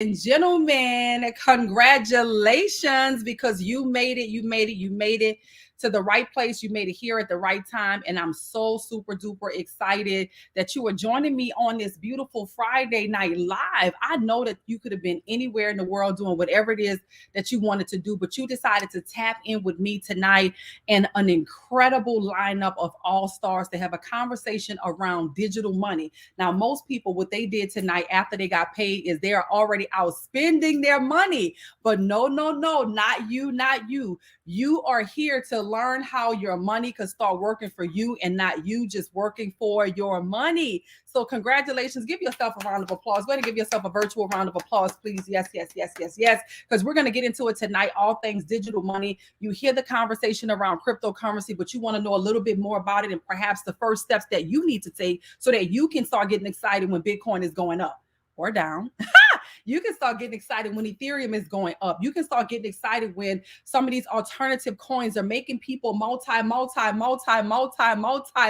and gentlemen, congratulations because you made it, you made it to the right place. You made it here at the right time. And I'm so super duper excited that you are joining me on this beautiful Friday night live. I know that you could have been anywhere in the world doing whatever it is that you wanted to do, but you decided to tap in with me tonight and an incredible lineup of all stars to have a conversation around digital money. Now, most people, what they did tonight after they got paid is they are already out spending their money. But no, no, no, not you, not you. You are here to learn how your money can start working for you and not you just working for your money. So congratulations. Give yourself a round of applause. Go ahead and give yourself a virtual round of applause, please. Yes, yes, yes, yes, yes. Because we're going to get into it tonight, all things digital money. You hear the conversation around cryptocurrency, but you want to know a little bit more about it and perhaps the first steps that you need to take so that you can start getting excited when Bitcoin is going up or down. You can start getting excited when Ethereum is going up. You can start getting excited when some of these alternative coins are making people multi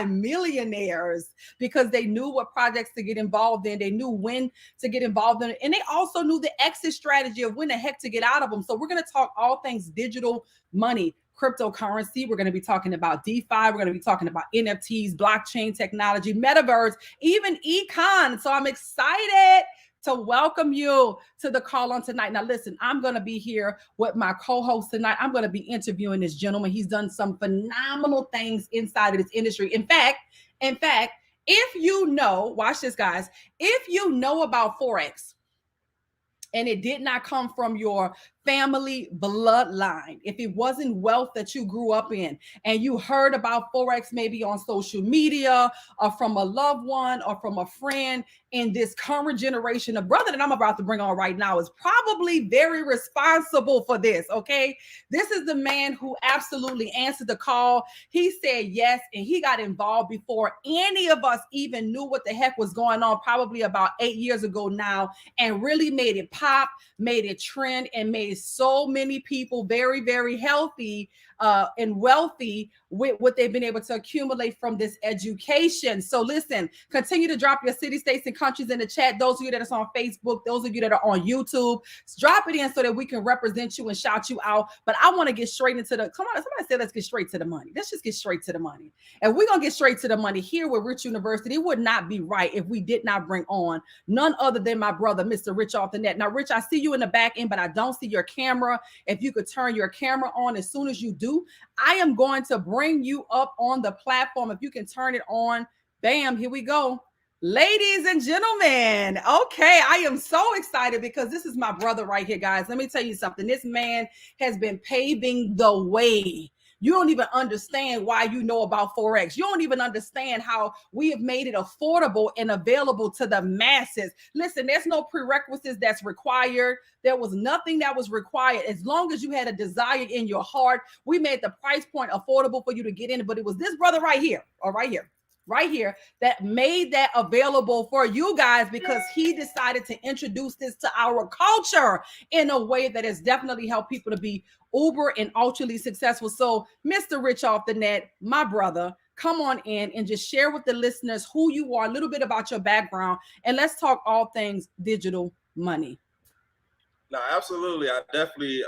millionaires because they knew what projects to get involved in. They knew when to get involved in it. And they also knew the exit strategy of when the heck to get out of them. So we're going to talk all things digital money, cryptocurrency. We're going to be talking about DeFi. We're going to be talking about NFTs, blockchain technology, metaverse, even econ. So I'm excited to welcome you to the call on tonight. Now, listen, I'm going to be here with my co-host tonight. I'm going to be interviewing this gentleman. He's done some phenomenal things inside of this industry. In fact, if you know, watch this, guys, if you know about Forex and it did not come from your family bloodline, if it wasn't wealth that you grew up in and you heard about Forex maybe on social media or from a loved one or from a friend in this current generation, the brother that I'm about to bring on right now is probably very responsible for this, okay? This is the man who absolutely answered the call. He said yes, and he got involved before any of us even knew what the heck was going on, probably about 8 years ago now, and really made it pop, made it trend, and made so many people very, very healthy and wealthy with what they've been able to accumulate from this education. So listen, continue to drop your city, states, and countries in the chat. Those of you that are on Facebook, those of you that are on YouTube, drop it in so that we can represent you and shout you out. But I want to get straight into the, come on, somebody said let's get straight to the money. Let's just get straight to the money. And we're going to get straight to the money here with Rich University. It would not be right if we did not bring on none other than my brother, Mr. Rich Off the Net. Now, Rich, I see you in the back end, but I don't see your camera. If you could turn your camera on as soon as you do, I am going to bring you up on the platform. If you can turn it on, bam, here we go. Ladies and gentlemen, okay, I am so excited because this is my brother right here, guys. Let me tell you something. This man has been paving the way. You don't even understand why you know about Forex. You don't even understand how we have made it affordable and available to the masses. Listen, there's no prerequisites that's required. There was nothing that was required. As long as you had a desire in your heart, we made the price point affordable for you to get in. But it was this brother right here, or right here, that made that available for you guys because he decided to introduce this to our culture in a way that has definitely helped people to be uber and ultra successful. So Mr. Rich Off the Net, my brother, come on in and just share with the listeners who you are, a little bit about your background, and let's talk all things digital money. No, absolutely. I definitely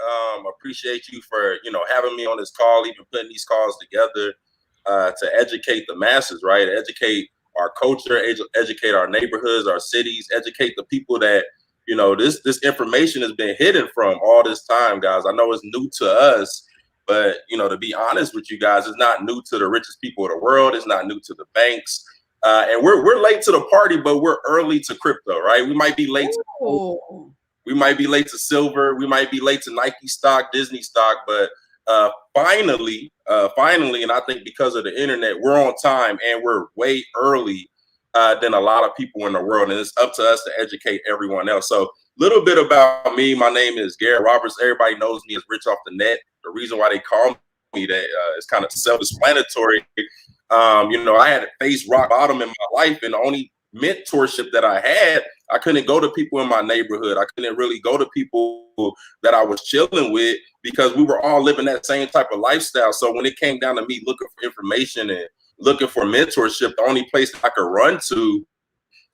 appreciate you for, having me on this call, even putting these calls together to educate the masses, right? Educate our culture, educate our neighborhoods, our cities, educate the people that, this information has been hidden from all this time, guys. I know it's new to us, but, to be honest with you guys, it's not new to the richest people of the world. It's not new to the banks. And we're late to the party, but we're early to crypto, right? We might be late to we might be late to silver. We might be late to Nike stock, Disney stock, but finally, and I think because of the internet, we're on time and we're way early than a lot of people in the world. And it's up to us to educate everyone else. So a little bit about me. My name is Garrett Roberts. Everybody knows me as Rich Off the Net. The reason why they call me that is kind of self-explanatory. I had to face rock bottom in my life, and the only mentorship that I had, I couldn't go to people in my neighborhood. I couldn't really go to people that I was chilling with because we were all living that same type of lifestyle. So when it came down to me looking for information and looking for mentorship, the only place I could run to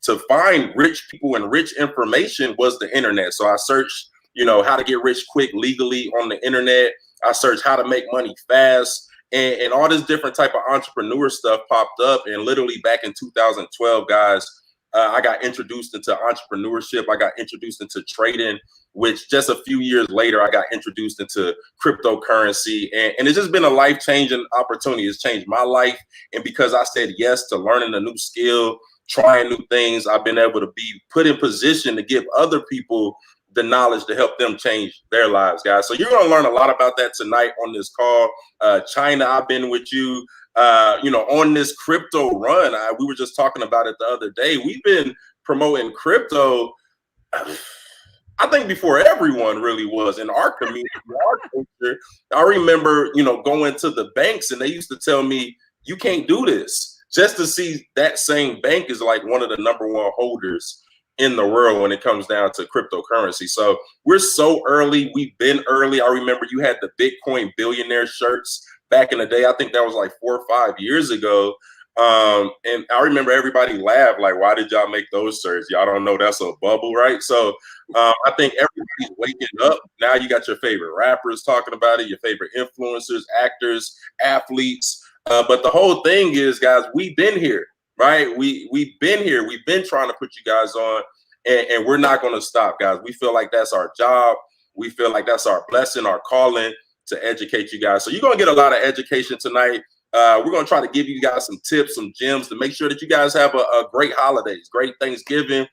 to find rich people and rich information was the internet. So I searched, how to get rich quick legally on the internet. I searched how to make money fast, and all this different type of entrepreneur stuff popped up. And literally back in 2012, guys, I got introduced into entrepreneurship. I got introduced into trading, which just a few years later, I got introduced into cryptocurrency. And it's just been a life-changing opportunity. It's changed my life. And because I said yes to learning a new skill, trying new things, I've been able to be put in position to give other people the knowledge to help them change their lives, guys. So you're going to learn a lot about that tonight on this call. China, I've been with you, on this crypto run. We were just talking about it the other day. We've been promoting crypto, I think, before everyone really was in our community, our culture. I remember, going to the banks and they used to tell me, you can't do this, just to see that same bank is like one of the number one holders in the world when it comes down to cryptocurrency. So we're so early. We've been early. I remember you had the Bitcoin billionaire shirts back in the day. I think that was like 4 or 5 years ago. And I remember everybody laughed, like, why did y'all make those shirts? Y'all don't know that's a bubble, right? So I think everybody's waking up. Now you got your favorite rappers talking about it, your favorite influencers, actors, athletes. But the whole thing is, guys, we've been here. Right, we've been here. We've been trying to put you guys on, and we're not going to stop, guys. We feel like that's our job. We feel like that's our blessing, our calling to educate you guys. So you're going to get a lot of education tonight. We're going to try to give you guys some tips, some gems to make sure that you guys have a great holidays, great Thanksgiving,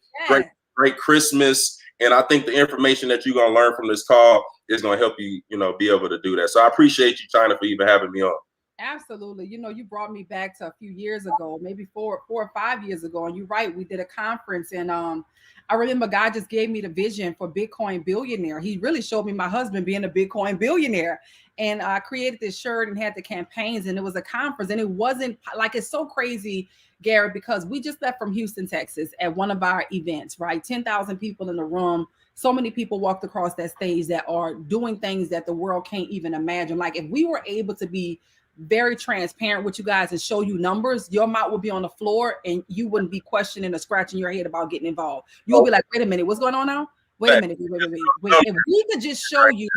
great Christmas. And I think the information that you're going to learn from this call is going to help you, be able to do that. So I appreciate you, China, for even having me on. Absolutely. You brought me back to a few years ago, maybe 4 or 5 years ago. And you're right, we did a conference, and I remember God just gave me the vision for Bitcoin billionaire. He really showed me my husband being a Bitcoin billionaire. And I created this shirt and had the campaigns, and it was a conference. And it wasn't like, it's so crazy, Gary, because we just left from Houston, Texas at one of our events, right? 10,000 people in the room. So many people walked across that stage that are doing things that the world can't even imagine. Like, if we were able to be very transparent with you guys and show you numbers, your mouth would be on the floor and you wouldn't be questioning or scratching your head about getting involved. You'll be like, wait a minute, what's going on now? Wait a minute, wait. If we could just show you,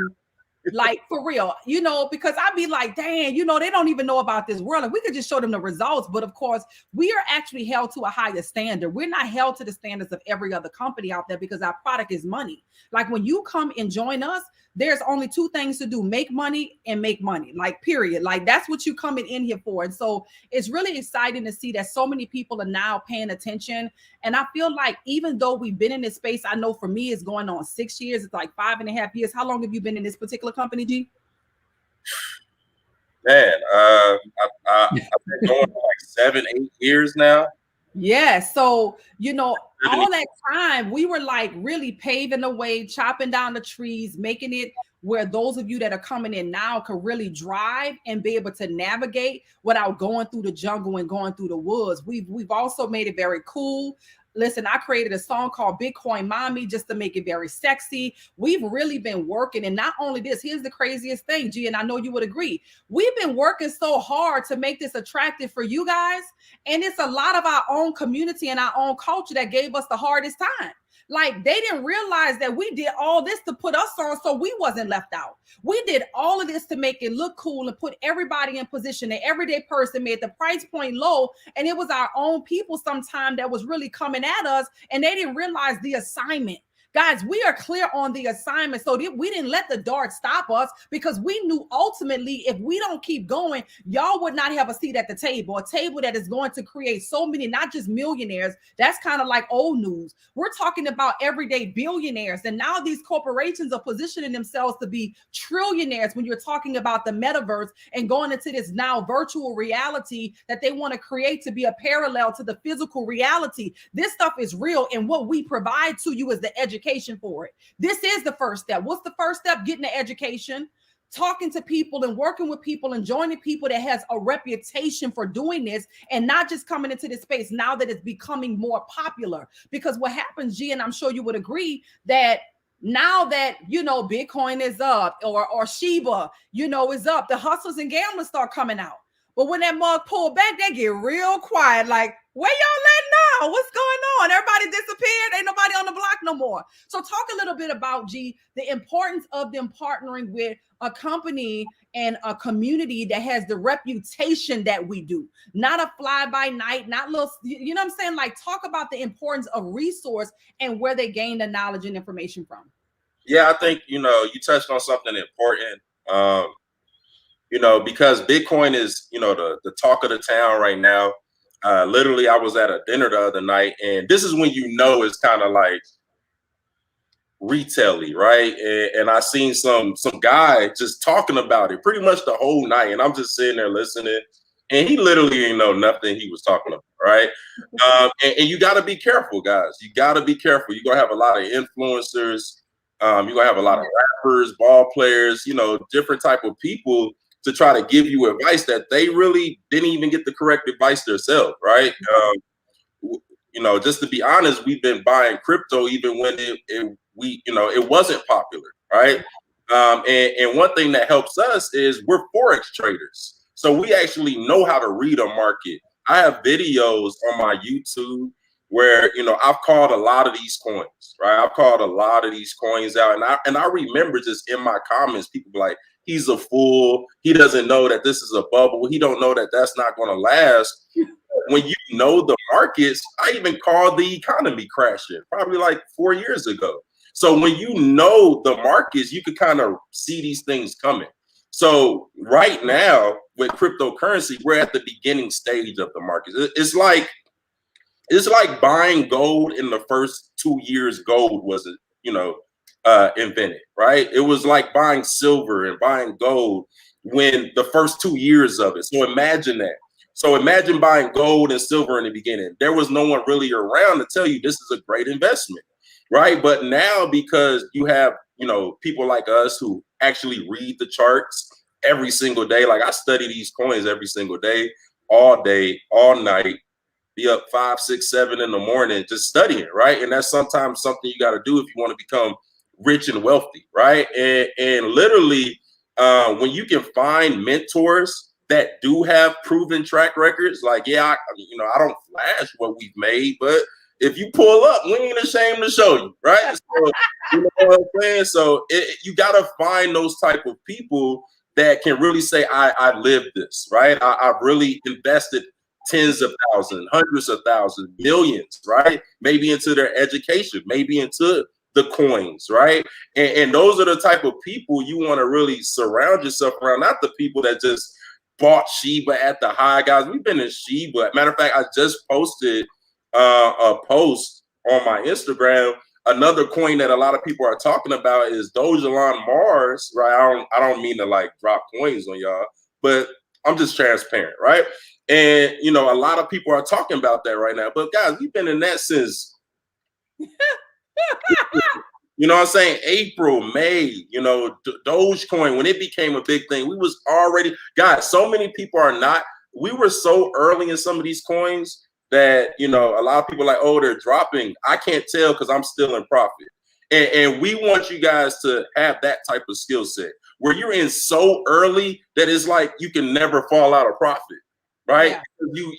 like, for real, because I'd be like, dang, they don't even know about this world. If we could just show them the results. But of course, we are actually held to a higher standard. We're not held to the standards of every other company out there because our product is money. Like, when you come and join us, there's only 2 things to do: make money and make money, like, period. Like, that's what you coming in here for. And so it's really exciting to see that so many people are now paying attention. And I feel like, even though we've been in this space, I know for me it's going on 6 years. It's like 5.5 years. How long have you been in this particular company, G? Man, I've been going for like 7, 8 years now. Yeah. So, all that time we were like really paving the way, chopping down the trees, making it where those of you that are coming in now can really drive and be able to navigate without going through the jungle and going through the woods. We've also made it very cool. Listen, I created a song called Bitcoin Mommy just to make it very sexy. We've really been working. And not only this, here's the craziest thing, G, and I know you would agree. We've been working so hard to make this attractive for you guys. And it's a lot of our own community and our own culture that gave us the hardest time. Like, they didn't realize that we did all this to put us on so we wasn't left out. We did all of this to make it look cool and put everybody in position. The everyday person made the price point low, and it was our own people sometime that was really coming at us, and they didn't realize the assignment. Guys, we are clear on the assignment. So we didn't let the dark stop us, because we knew ultimately if we don't keep going, y'all would not have a seat at the table, a table that is going to create so many, not just millionaires. That's kind of like old news. We're talking about everyday billionaires. And now these corporations are positioning themselves to be trillionaires when you're talking about the metaverse and going into this now virtual reality that they want to create to be a parallel to the physical reality. This stuff is real. And what we provide to you is the education for it. This is the first step. What's the first step? Getting the education, talking to people and working with people and joining people that has a reputation for doing this, and not just coming into this space now that it's becoming more popular. Because what happens, G, and I'm sure you would agree, that now that, Bitcoin is up or Shiba, is up, the hustlers and gamblers start coming out. But when that mug pull back, they get real quiet. Like, where y'all now? What's going on? Everybody disappeared. Ain't nobody on the block no more. So talk a little bit about, G, the importance of them partnering with a company and a community that has the reputation that we do, not a fly by night, not little, you know what I'm saying? Like, talk about the importance of resource and where they gain the knowledge and information from. Yeah, I think, you touched on something important. Because Bitcoin is, the talk of the town right now. Literally, I was at a dinner the other night, and this is when it's kind of like retail-y, right? And I seen some guy just talking about it pretty much the whole night, and I'm just sitting there listening, and he literally didn't know nothing he was talking about, right? And you got to be careful, guys. You got to be careful. You're gonna have a lot of influencers. You're gonna have a lot of rappers, ball players, different type of people to try to give you advice that they really didn't even get the correct advice themselves, right? Just to be honest, we've been buying crypto even when it wasn't popular, right? And one thing that helps us is we're Forex traders. So we actually know how to read a market. I have videos on my YouTube where, I've called a lot of these coins, right? I've called a lot of these coins out. And I remember just in my comments, people be like, he's a fool. He doesn't know that this is a bubble. He don't know that that's not going to last. When you know the markets, I even called the economy crashing probably like 4 years ago. So when you know the markets, you can kind of see these things coming. So right now with cryptocurrency, we're at the beginning stage of the market. It's like buying gold in the first 2 years gold was, invented, right? It was like buying silver and buying gold when the first 2 years of it. So imagine that. So imagine buying gold and silver in the beginning. There was no one really around to tell you this is a great investment, right? But now, because you have, people like us who actually read the charts every single day. Like, I study these coins every single day, all night, be up 5, 6, 7 in the morning, just studying, right? And that's sometimes something you got to do if you want to become rich and wealthy, right? And literally, when you can find mentors that do have proven track records, like, I don't flash what we've made, but if you pull up, we ain't ashamed to show you, right? So, you know what I'm saying? So you got to find those type of people that can really say, I lived this, right? I've really invested tens of thousands, hundreds of thousands, millions, right? Maybe into their education, maybe into the coins, right? And those are the type of people you want to really surround yourself around, not the people that just bought Shiba at the high, guys. We've been in Shiba. Matter of fact, I just posted a post on my Instagram. Another coin that a lot of people are talking about is Dogelon Mars, right? I don't mean to like drop coins on y'all, but I'm just transparent, right? And a lot of people are talking about that right now. But guys, we've been in that since you know what I'm saying? April, May, Dogecoin, when it became a big thing, we was already, guys, so many people we were so early in some of these coins that, a lot of people are like, oh, they're dropping. I can't tell because I'm still in profit. And we want you guys to have that type of skill set where you're in so early that it's like you can never fall out of profit, right? Yeah.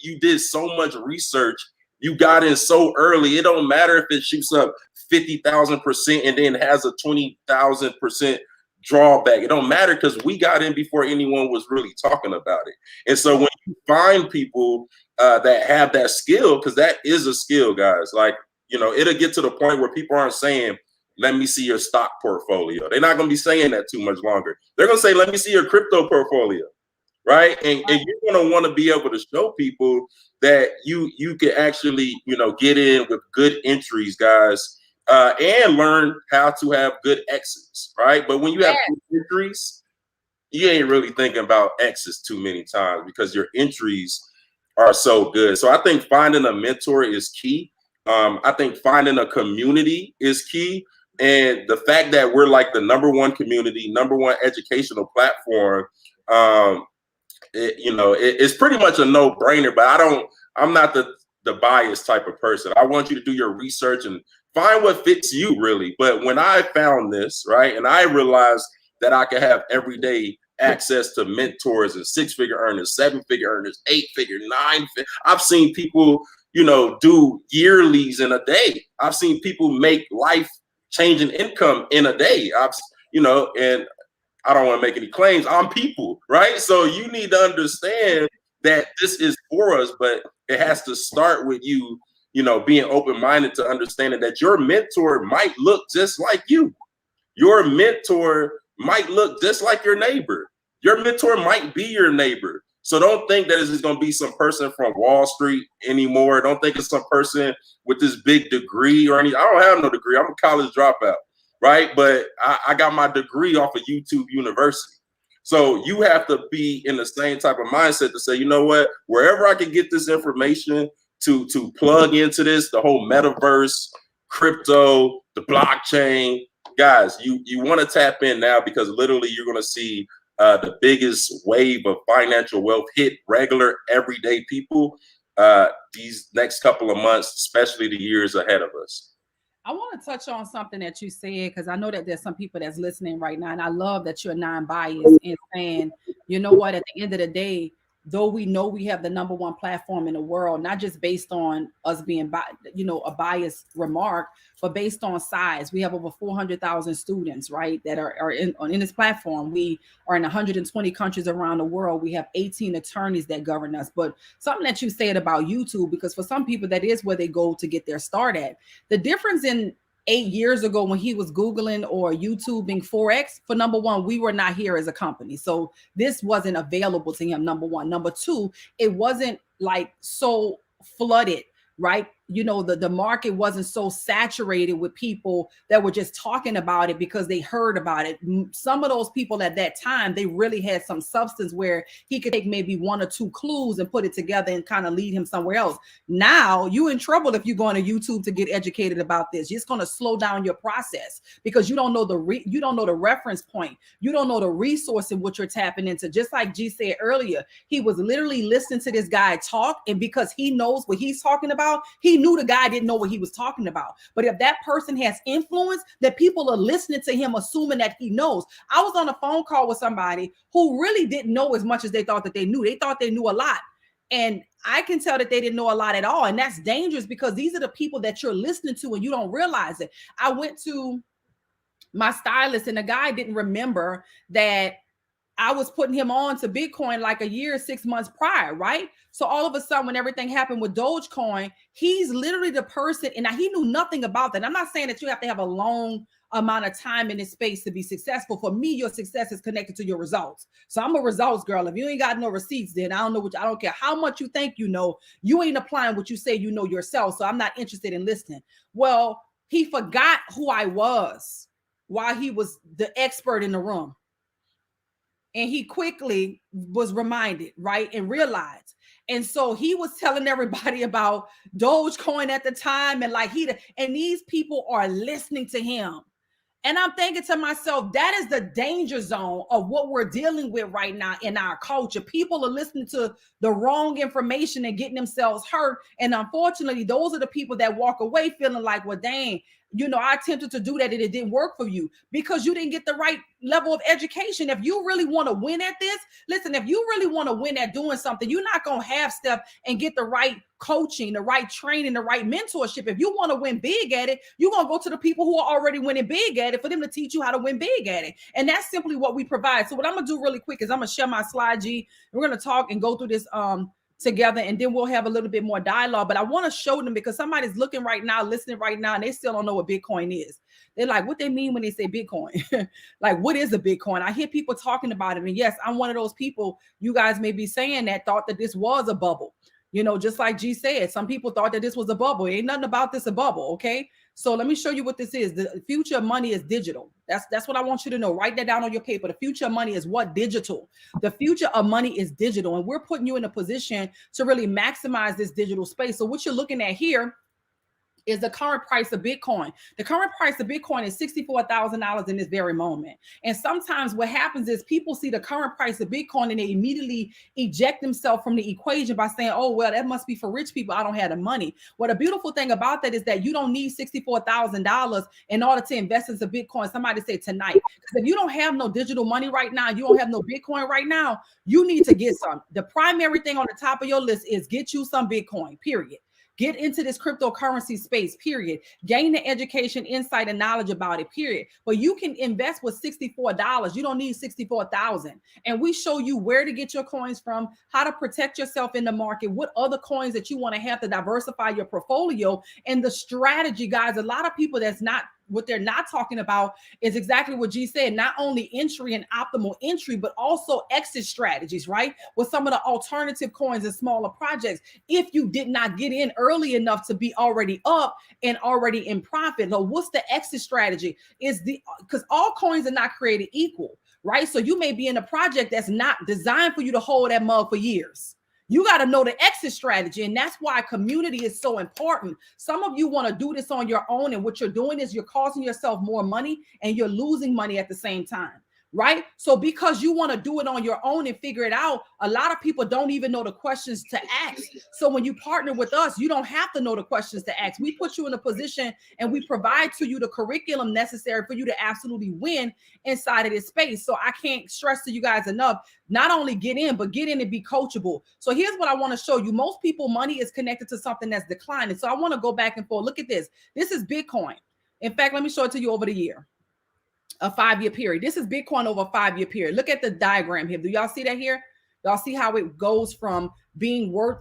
You did so much research. You got in so early. It don't matter if it shoots up 50,000% and then has a 20,000% drawback. It don't matter because we got in before anyone was really talking about it. And so when you find people that have that skill, because that is a skill, guys, like, it'll get to the point where people aren't saying, let me see your stock portfolio. They're not going to be saying that too much longer. They're going to say, let me see your crypto portfolio. Right. And you're going to want to be able to show people that you can actually, get in with good entries, guys, and learn how to have good exits. Right. But when you have good entries, you ain't really thinking about exits too many times because your entries are so good. So I think finding a mentor is key. I think finding a community is key. And the fact that we're like the #1 community, #1 educational platform, it's pretty much a no-brainer, but I'm not the biased type of person. I want you to do your research and find what fits you really. But when I found this, right, and I realized that I could have everyday access to mentors and 6-figure earners, 7-figure earners, 8-figure, 9-figure. I've seen people do yearlies in a day. I've seen people make life-changing income in a day. And I don't want to make any claims. I'm people, right? So you need to understand that this is for us, but it has to start with you, being open-minded to understanding that your mentor might look just like you. Your mentor might look just like your neighbor. Your mentor might be your neighbor. So don't think that it's just going to be some person from Wall Street anymore. Don't think it's some person with this big degree or anything. I don't have no degree. I'm a college dropout, right? But I got my degree off of YouTube University. So you have to be in the same type of mindset to say, you know what, wherever I can get this information to plug into this, the whole metaverse, crypto, the blockchain, guys, you want to tap in now, because literally you're going to see the biggest wave of financial wealth hit regular everyday people these next couple of months, especially the years ahead of us. I want to touch on something that you said, because I know that there's some people that's listening right now, and I love that you're non-biased and saying, you know what, at the end of the day, though we know we have the #1 platform in the world, not just based on us being, a biased remark, but based on size. We have over 400,000 students, right, that are in this platform. We are in 120 countries around the world. We have 18 attorneys that govern us. But something that you said about YouTube, because for some people, that is where they go to get their start at. The difference in 8 years ago when he was Googling or YouTubing Forex, for #1, we were not here as a company. So this wasn't available to him, #1. #2, it wasn't like so flooded, right? The market wasn't so saturated with people that were just talking about it because they heard about it. Some of those people at that time, they really had some substance where he could take maybe 1 or 2 clues and put it together and kind of lead him somewhere else. Now you're in trouble if you go on to YouTube to get educated about this. It's going to slow down your process because you don't know the reference point. You don't know the resource in what you're tapping into. Just like G said earlier, he was literally listening to this guy talk, and because he knows what he's talking about, he knew the guy didn't know what he was talking about. But if that person has influence, that people are listening to him, assuming that he knows. I was on a phone call with somebody who really didn't know as much as they thought that they knew. They thought they knew a lot. And I can tell that they didn't know a lot at all. And that's dangerous, because these are the people that you're listening to and you don't realize it. I went to my stylist, and the guy didn't remember that I was putting him on to Bitcoin like a year, 6 months prior, right? So all of a sudden, when everything happened with Dogecoin, he's literally the person, and he knew nothing about that. I'm not saying that you have to have a long amount of time in this space to be successful. For me, your success is connected to your results. So I'm a results girl. If you ain't got no receipts, then I don't care how much you think you know, you ain't applying what you say you know yourself. So I'm not interested in listening. Well, he forgot who I was while he was the expert in the room. And he quickly was reminded, right, and realized. And so he was telling everybody about Dogecoin at the time, and and these people are listening to him. And I'm thinking to myself, that is the danger zone of what we're dealing with right now in our culture. People are listening to the wrong information and getting themselves hurt. And unfortunately, those are the people that walk away feeling like, well, dang, I attempted to do that and it didn't work for you because you didn't get the right level of education. If you really want to win at this, listen, if you really want to win at doing something, you're not going to half step and get the right coaching, the right training, the right mentorship. If you want to win big at it, you're going to go to the people who are already winning big at it for them to teach you how to win big at it. And that's simply what we provide. So what I'm going to do really quick is I'm going to share my slide, G. We're going to talk and go through this together, and then we'll have a little bit more dialogue. But I want to show them, because somebody's looking right now, listening right now, and they still don't know what Bitcoin is. They're like, what they mean when they say Bitcoin? Like, what is a Bitcoin? I hear people talking about it. And yes, I'm one of those people, you guys may be saying, that thought that this was a bubble. Just like G said, some people thought that this was a bubble. Ain't nothing about this a bubble, okay? So let me show you what this is. The future of money is digital. That's what I want you to know. Write that down on your paper. The future of money is what? Digital. The future of money is digital. And we're putting you in a position to really maximize this digital space. So what you're looking at here is the current price of Bitcoin. The current price of Bitcoin is $64,000 in this very moment. And sometimes what happens is people see the current price of Bitcoin and they immediately eject themselves from the equation by saying, oh, well, that must be for rich people. I don't have the money. Well, the beautiful thing about that is that you don't need $64,000 in order to invest into Bitcoin. Somebody said tonight, because if you don't have no digital money right now, you don't have no Bitcoin right now, you need to get some. The primary thing on the top of your list is get you some Bitcoin, period. Get into this cryptocurrency space, period. Gain the education, insight, and knowledge about it, period. But you can invest with $64. You don't need 64,000. And we show you where to get your coins from, how to protect yourself in the market, what other coins that you want to have to diversify your portfolio, and the strategy, guys. A lot of people what they're not talking about is exactly what G said, not only entry and optimal entry, but also exit strategies, right? With some of the alternative coins and smaller projects. If you did not get in early enough to be already up and already in profit, so what's the exit strategy? Because all coins are not created equal, right? So you may be in a project that's not designed for you to hold that mug for years. You got to know the exit strategy. And that's why community is so important. Some of you want to do this on your own. And what you're doing is you're costing yourself more money and you're losing money at the same time. Right? So because you want to do it on your own and figure it out, a lot of people don't even know the questions to ask. So when you partner with us, you don't have to know the questions to ask. We put you in a position and we provide to you the curriculum necessary for you to absolutely win inside of this space. So I can't stress to you guys enough, not only get in, but get in and be coachable. So here's what I want to show you. Most people, money is connected to something that's declining. So I want to go back and forth. Look at this. This is Bitcoin. In fact, let me show it to you over the year. A 5-year period. This is Bitcoin over a 5-year period. Look at the diagram here. Do y'all see that here? Y'all see how it goes from being worth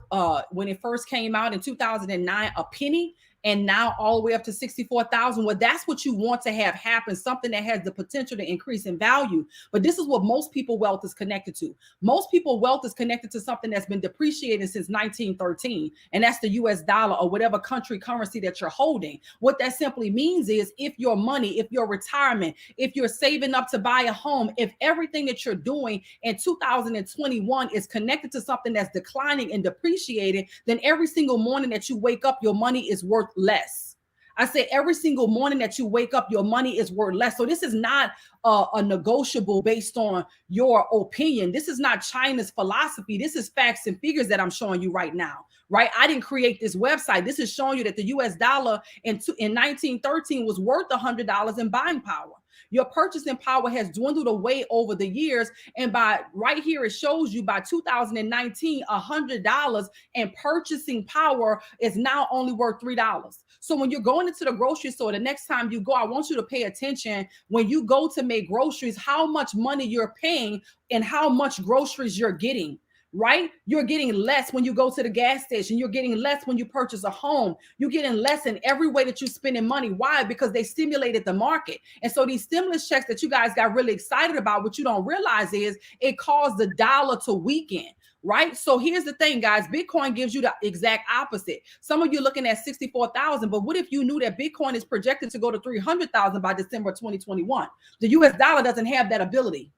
when it first came out in 2009 a penny, and now all the way up to 64,000. Well, that's what you want to have happen, something that has the potential to increase in value. But this is what most people wealth is connected to. Most people wealth is connected to something that's been depreciated since 1913, and that's the US dollar or whatever country currency that you're holding. What that simply means is if your money, if your retirement, if you're saving up to buy a home, if everything that you're doing in 2021 is connected to something that's declining and depreciating, then every single morning that you wake up, your money is worth less. I say every single morning that you wake up, your money is worth less. So this is not a negotiable based on your opinion. This is not China's philosophy. This is facts and figures that I'm showing you right now, right? I didn't create this website. This is showing you that the US dollar in 1913 was worth $100 in buying power. Your purchasing power has dwindled away over the years. And by right here, it shows you by 2019, $100 and purchasing power is now only worth $3. So when you're going into the grocery store, the next time you go, I want you to pay attention when you go to make groceries, how much money you're paying and how much groceries you're getting. Right? You're getting less when you go to the gas station. You're getting less when you purchase a home. You're getting less in every way that you're spending money. Why? Because they stimulated the market. And so these stimulus checks that you guys got really excited about, what you don't realize is it caused the dollar to weaken. Right? So here's the thing, guys. Bitcoin gives you the exact opposite. Some of you looking at 64,000, but what if you knew that Bitcoin is projected to go to 300,000 by December 2021? The US dollar doesn't have that ability.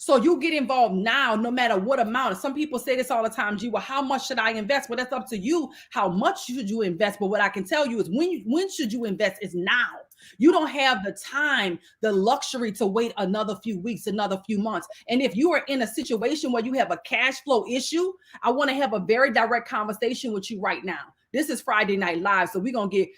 So you get involved now, no matter what amount. Some people say this all the time, G, well, how much should I invest? Well, that's up to you. How much should you invest? But what I can tell you is when should you invest is now. You don't have the time, the luxury to wait another few weeks, another few months. And if you are in a situation where you have a cash flow issue, I want to have a very direct conversation with you right now. This is Friday Night Live, so we're gonna get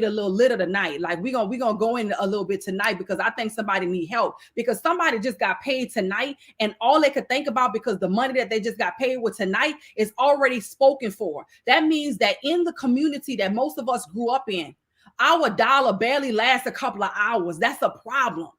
a little lit tonight. Like we're gonna go in a little bit tonight because I think somebody need help, because somebody just got paid tonight and all they could think about, because the money that they just got paid with tonight is already spoken for. That means that in the community that most of us grew up in, our dollar barely lasts a couple of hours. That's a problem.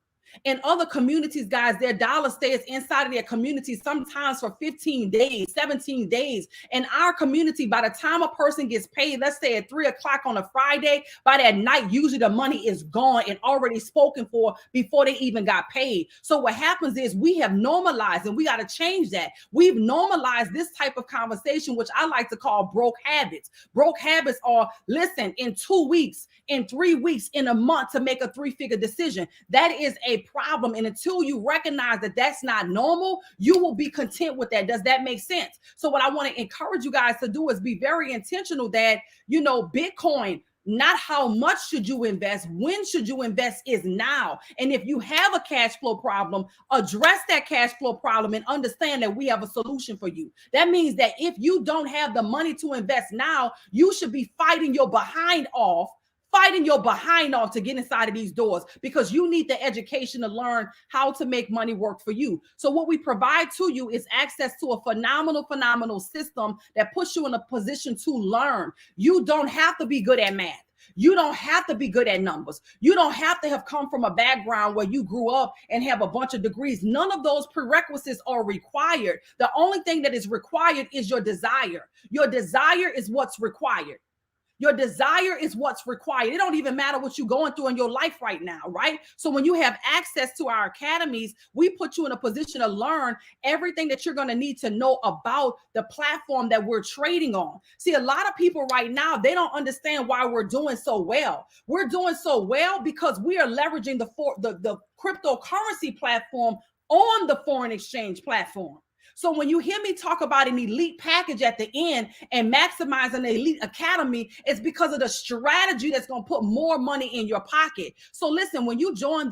In other communities, guys, their dollar stays inside of their community sometimes for 15 days, 17 days. In our community, by the time a person gets paid, let's say at 3 o'clock on a Friday, by that night, usually the money is gone and already spoken for before they even got paid. So what happens is we have normalized, and we got to change that. We've normalized this type of conversation, which I like to call broke habits. Broke habits are, listen, in 2 weeks, in 3 weeks, in a month to make a 3-figure decision. That is a problem. And until you recognize that that's not normal, you will be content with that. Does that make sense? So what I want to encourage you guys to do is be very intentional that, Bitcoin, not how much should you invest, when should you invest is now. And if you have a cash flow problem, address that cash flow problem and understand that we have a solution for you. That means that if you don't have the money to invest now, you should be fighting your behind off fighting your behind off to get inside of these doors because you need the education to learn how to make money work for you. So what we provide to you is access to a phenomenal system that puts you in a position to learn. You don't have to be good at math. You don't have to be good at numbers. You don't have to have come from a background where you grew up and have a bunch of degrees. None of those prerequisites are required. The only thing that is required is your desire. Your desire is what's required. Your desire is what's required. It don't even matter what you're going through in your life right now, right? So when you have access to our academies, we put you in a position to learn everything that you're going to need to know about the platform that we're trading on. See, a lot of people right now, they don't understand why we're doing so well. We're doing so well because we are leveraging the cryptocurrency platform on the foreign exchange platform. So when you hear me talk about an elite package at the end and maximizing the elite academy, it's because of the strategy that's going to put more money in your pocket. So listen, when you join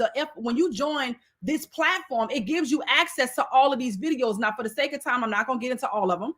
this platform, it gives you access to all of these videos. Now, for the sake of time, I'm not going to get into all of them.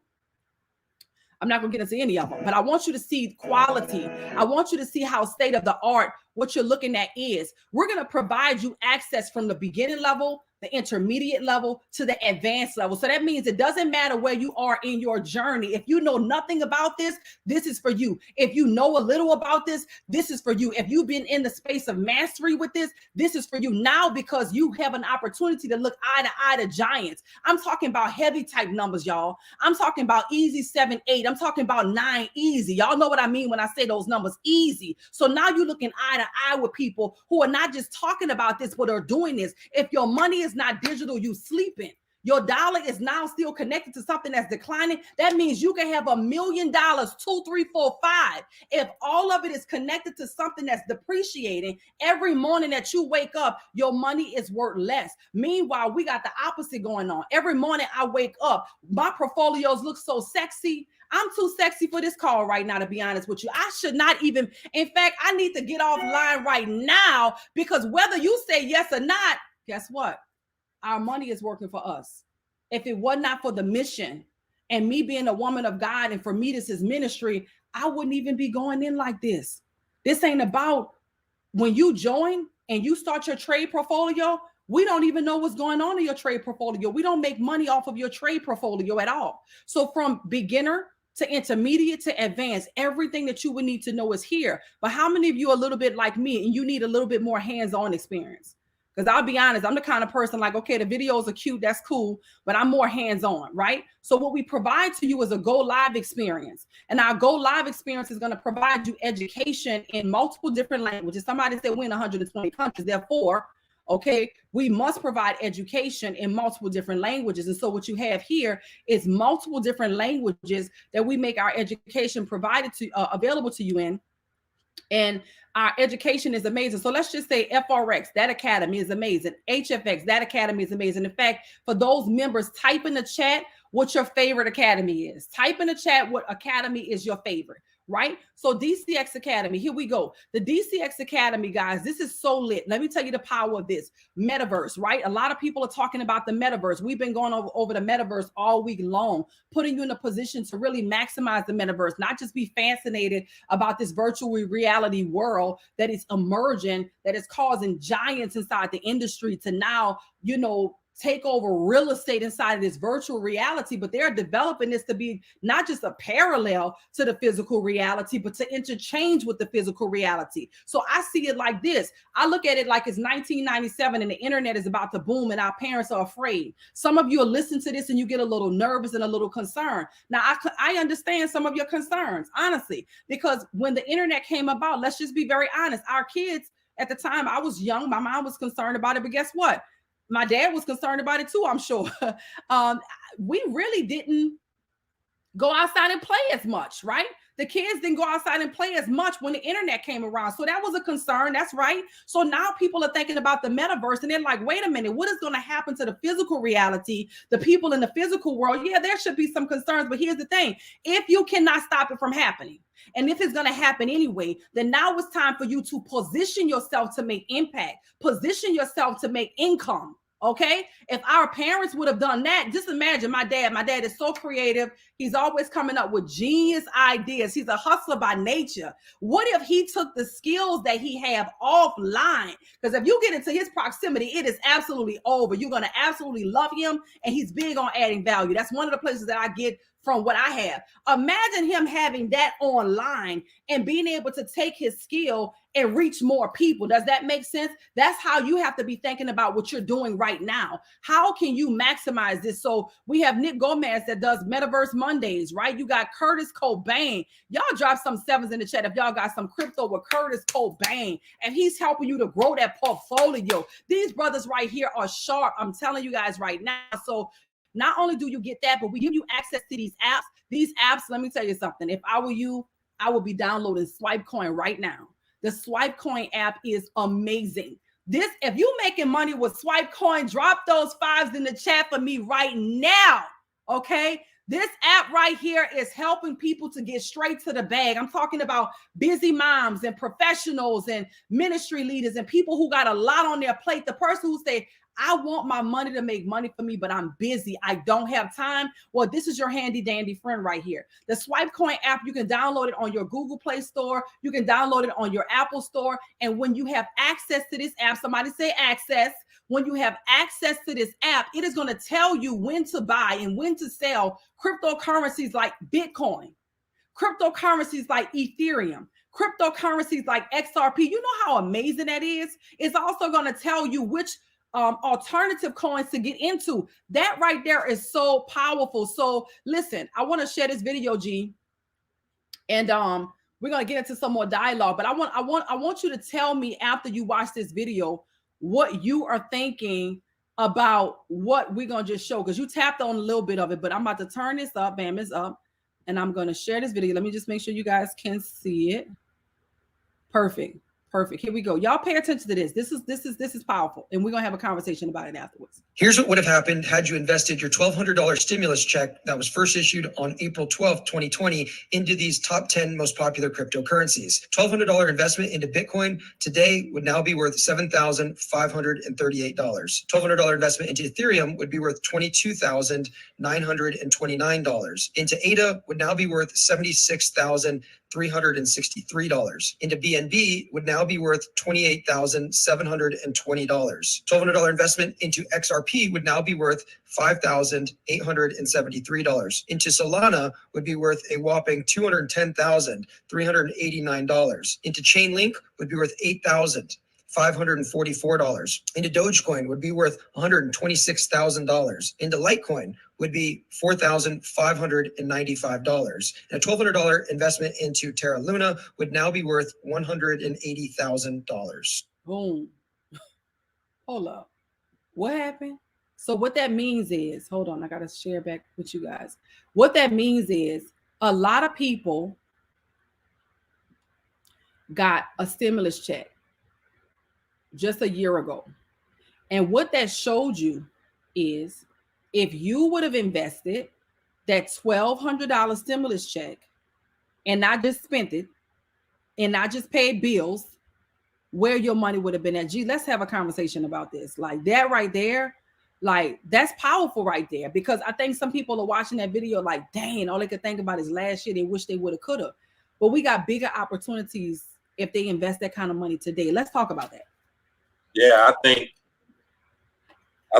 I'm not going to get into any of them, but I want you to see quality. I want you to see how state of the art what you're looking at is. We're going to provide you access from the beginning level, the intermediate level to the advanced level. So that means it doesn't matter where you are in your journey. If you know nothing about this, this is for you. If you know a little about this, this is for you. If you've been in the space of mastery with this is for you now, because you have an opportunity to look eye to eye to giants. I'm talking about heavy type numbers, y'all. I'm talking about easy 7, 8. I'm talking about 9 easy. Y'all know what I mean when I say those numbers easy. So now you're looking eye to eye with people who are not just talking about this, but are doing this. If your money is not digital, you sleeping. Your dollar is now still connected to something that's declining. That means you can have $1 million, 2, 3, 4, 5. If all of it is connected to something that's depreciating, every morning that you wake up, your money is worth less. Meanwhile, we got the opposite going on. Every morning I wake up, my portfolios look so sexy. I'm too sexy for this call right now, to be honest with you. I should not even, in fact, I need to get offline right now, because whether you say yes or not, guess what? Our money is working for us. If it was not for the mission and me being a woman of God, and for me, this is ministry, I wouldn't even be going in like this. This ain't about when you join and you start your trade portfolio. We don't even know what's going on in your trade portfolio. We don't make money off of your trade portfolio at all. So from beginner to intermediate to advanced, everything that you would need to know is here. But how many of you are a little bit like me and you need a little bit more hands-on experience? Because I'll be honest, I'm the kind of person like, okay, the videos are cute, that's cool, but I'm more hands-on, right? So what we provide to you is a go live experience. And our go live experience is going to provide you education in multiple different languages. Somebody said we're in 120 countries, therefore, okay, we must provide education in multiple different languages. And so what you have here is multiple different languages that we make our education provided to available to you in. And our education is amazing. So let's just say FRX, that academy is amazing. HFX, that academy is amazing. In fact, for those members, type in the chat what your favorite academy is. Type in the chat what academy is your favorite, right? So DCX Academy, here we go. The DCX Academy, guys, this is so lit. Let me tell you the power of this. Metaverse, right? A lot of people are talking about the metaverse. We've been going over the metaverse all week long, putting you in a position to really maximize the metaverse, not just be fascinated about this virtual reality world that is emerging, that is causing giants inside the industry to now, you know, take over real estate inside of this virtual reality, but they're developing this to be not just a parallel to the physical reality, but to interchange with the physical reality. So I see it like this. I look at it like it's 1997 and the internet is about to boom and our parents are afraid. Some of you will listen to this and you get a little nervous and a little concerned. Now, I understand some of your concerns, honestly, because when the internet came about, let's just be very honest, our kids at the time, I was young, my mom was concerned about it, but guess what? My dad was concerned about it too, I'm sure. We really didn't go outside and play as much, right? The kids didn't go outside and play as much when the internet came around. So that was a concern. That's right. So now people are thinking about the metaverse and they're like, wait a minute, what is going to happen to the physical reality? The people in the physical world? Yeah, there should be some concerns. But here's the thing. If you cannot stop it from happening, and if it's going to happen anyway, then now it's time for you to position yourself to make impact, position yourself to make income. Okay, if our parents would have done that, just imagine my dad. My dad is so creative. He's always coming up with genius ideas. He's a hustler by nature. What if he took the skills that he have offline? Because if you get into his proximity, it is absolutely over. You're going to absolutely love him, and he's big on adding value. That's one of the places that I get from what I have. Imagine him having that online and being able to take his skill and reach more people. Does that make sense? That's how you have to be thinking about what you're doing right now. How can you maximize this? So we have Nick Gomez that does Metaverse Mondays, right? You got Curtis Cobain. Y'all drop some sevens in the chat if y'all got some crypto with Curtis Cobain, and he's helping you to grow that portfolio. These brothers right here are sharp. I'm telling you guys right now. So not only do you get that, but we give you access to these apps. These apps, let me tell you something. If I were you, I would be downloading Swipecoin right now. The Swipecoin app is amazing. This, if you're making money with Swipecoin, drop those fives in the chat for me right now. Okay. This app right here is helping people to get straight to the bag. I'm talking about busy moms and professionals and ministry leaders and people who got a lot on their plate. The person who say, I want my money to make money for me, but I'm busy. I don't have time. Well, this is your handy dandy friend right here. The Swipecoin app, you can download it on your Google Play Store. You can download it on your Apple Store. And when you have access to this app, somebody say access. When you have access to this app, it is going to tell you when to buy and when to sell cryptocurrencies like Bitcoin, cryptocurrencies like Ethereum, cryptocurrencies like XRP. You know how amazing that is? It's also going to tell you which alternative coins to get into. That right there is so powerful. So listen, I want to share this video, G, and we're gonna get into some more dialogue. But I want you to tell me after you watch this video what you are thinking about what we're gonna just show, because you tapped on a little bit of it. But I'm about to turn this up. Bam, it's up, and I'm gonna share this video. Let me just make sure you guys can see it. Perfect. Perfect. Here we go. Y'all pay attention to this. This is powerful. And we're going to have a conversation about it afterwards. Here's what would have happened had you invested your $1,200 stimulus check that was first issued on April 12th, 2020 into these top 10 most popular cryptocurrencies. $1,200 investment into Bitcoin today would now be worth $7,538. $1,200 investment into Ethereum would be worth $22,929. Into ADA would now be worth $76,363. Into BNB would now be worth $28,720. $1,200 investment into XRP would now be worth $5,873. Into Solana would be worth a whopping $210,389. Into Chainlink would be worth $8,544. Into Dogecoin would be worth $126,000. Into Litecoin would be $4,595. And a $1,200 investment into Terra Luna would now be worth $180,000. Boom. Hold up. What happened? So what that means is, hold on, I got to share back with you guys. What that means is a lot of people got a stimulus check just a year ago. And what that showed you is if you would have invested that $1,200 stimulus check and not just spent it and not just paid bills, where your money would have been at. Gee, let's have a conversation about this. Like that right there, like that's powerful right there, because I think some people are watching that video like, dang, all they could think about is last year. They wish they would have, could have. But we got bigger opportunities if they invest that kind of money today. Let's talk about that. Yeah, I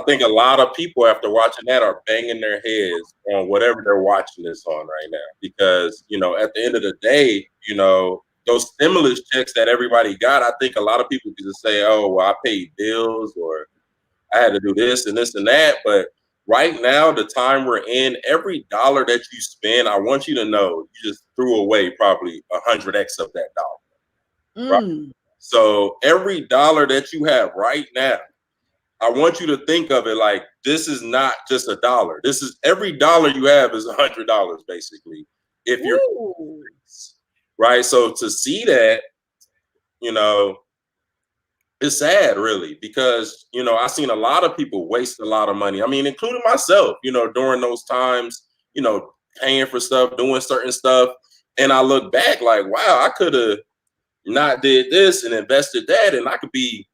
think a lot of people after watching that are banging their heads on whatever they're watching this on right now, because, you know, at the end of the day, you know, those stimulus checks that everybody got, I think a lot of people can just say, oh, well, I paid bills or I had to do this and that. But right now, the time we're in, every dollar that you spend, I want you to know you just threw away probably 100x of that dollar. Right? So every dollar that you have right now, I want you to think of it like this is not just a dollar. This is every dollar you have is $100 basically. If you're right. So to see that, you know, it's sad really, because, you know, I've seen a lot of people waste a lot of money. I mean, including myself, you know, during those times, you know, paying for stuff, doing certain stuff. And I look back like, wow, I could have not did this and invested that, and I could be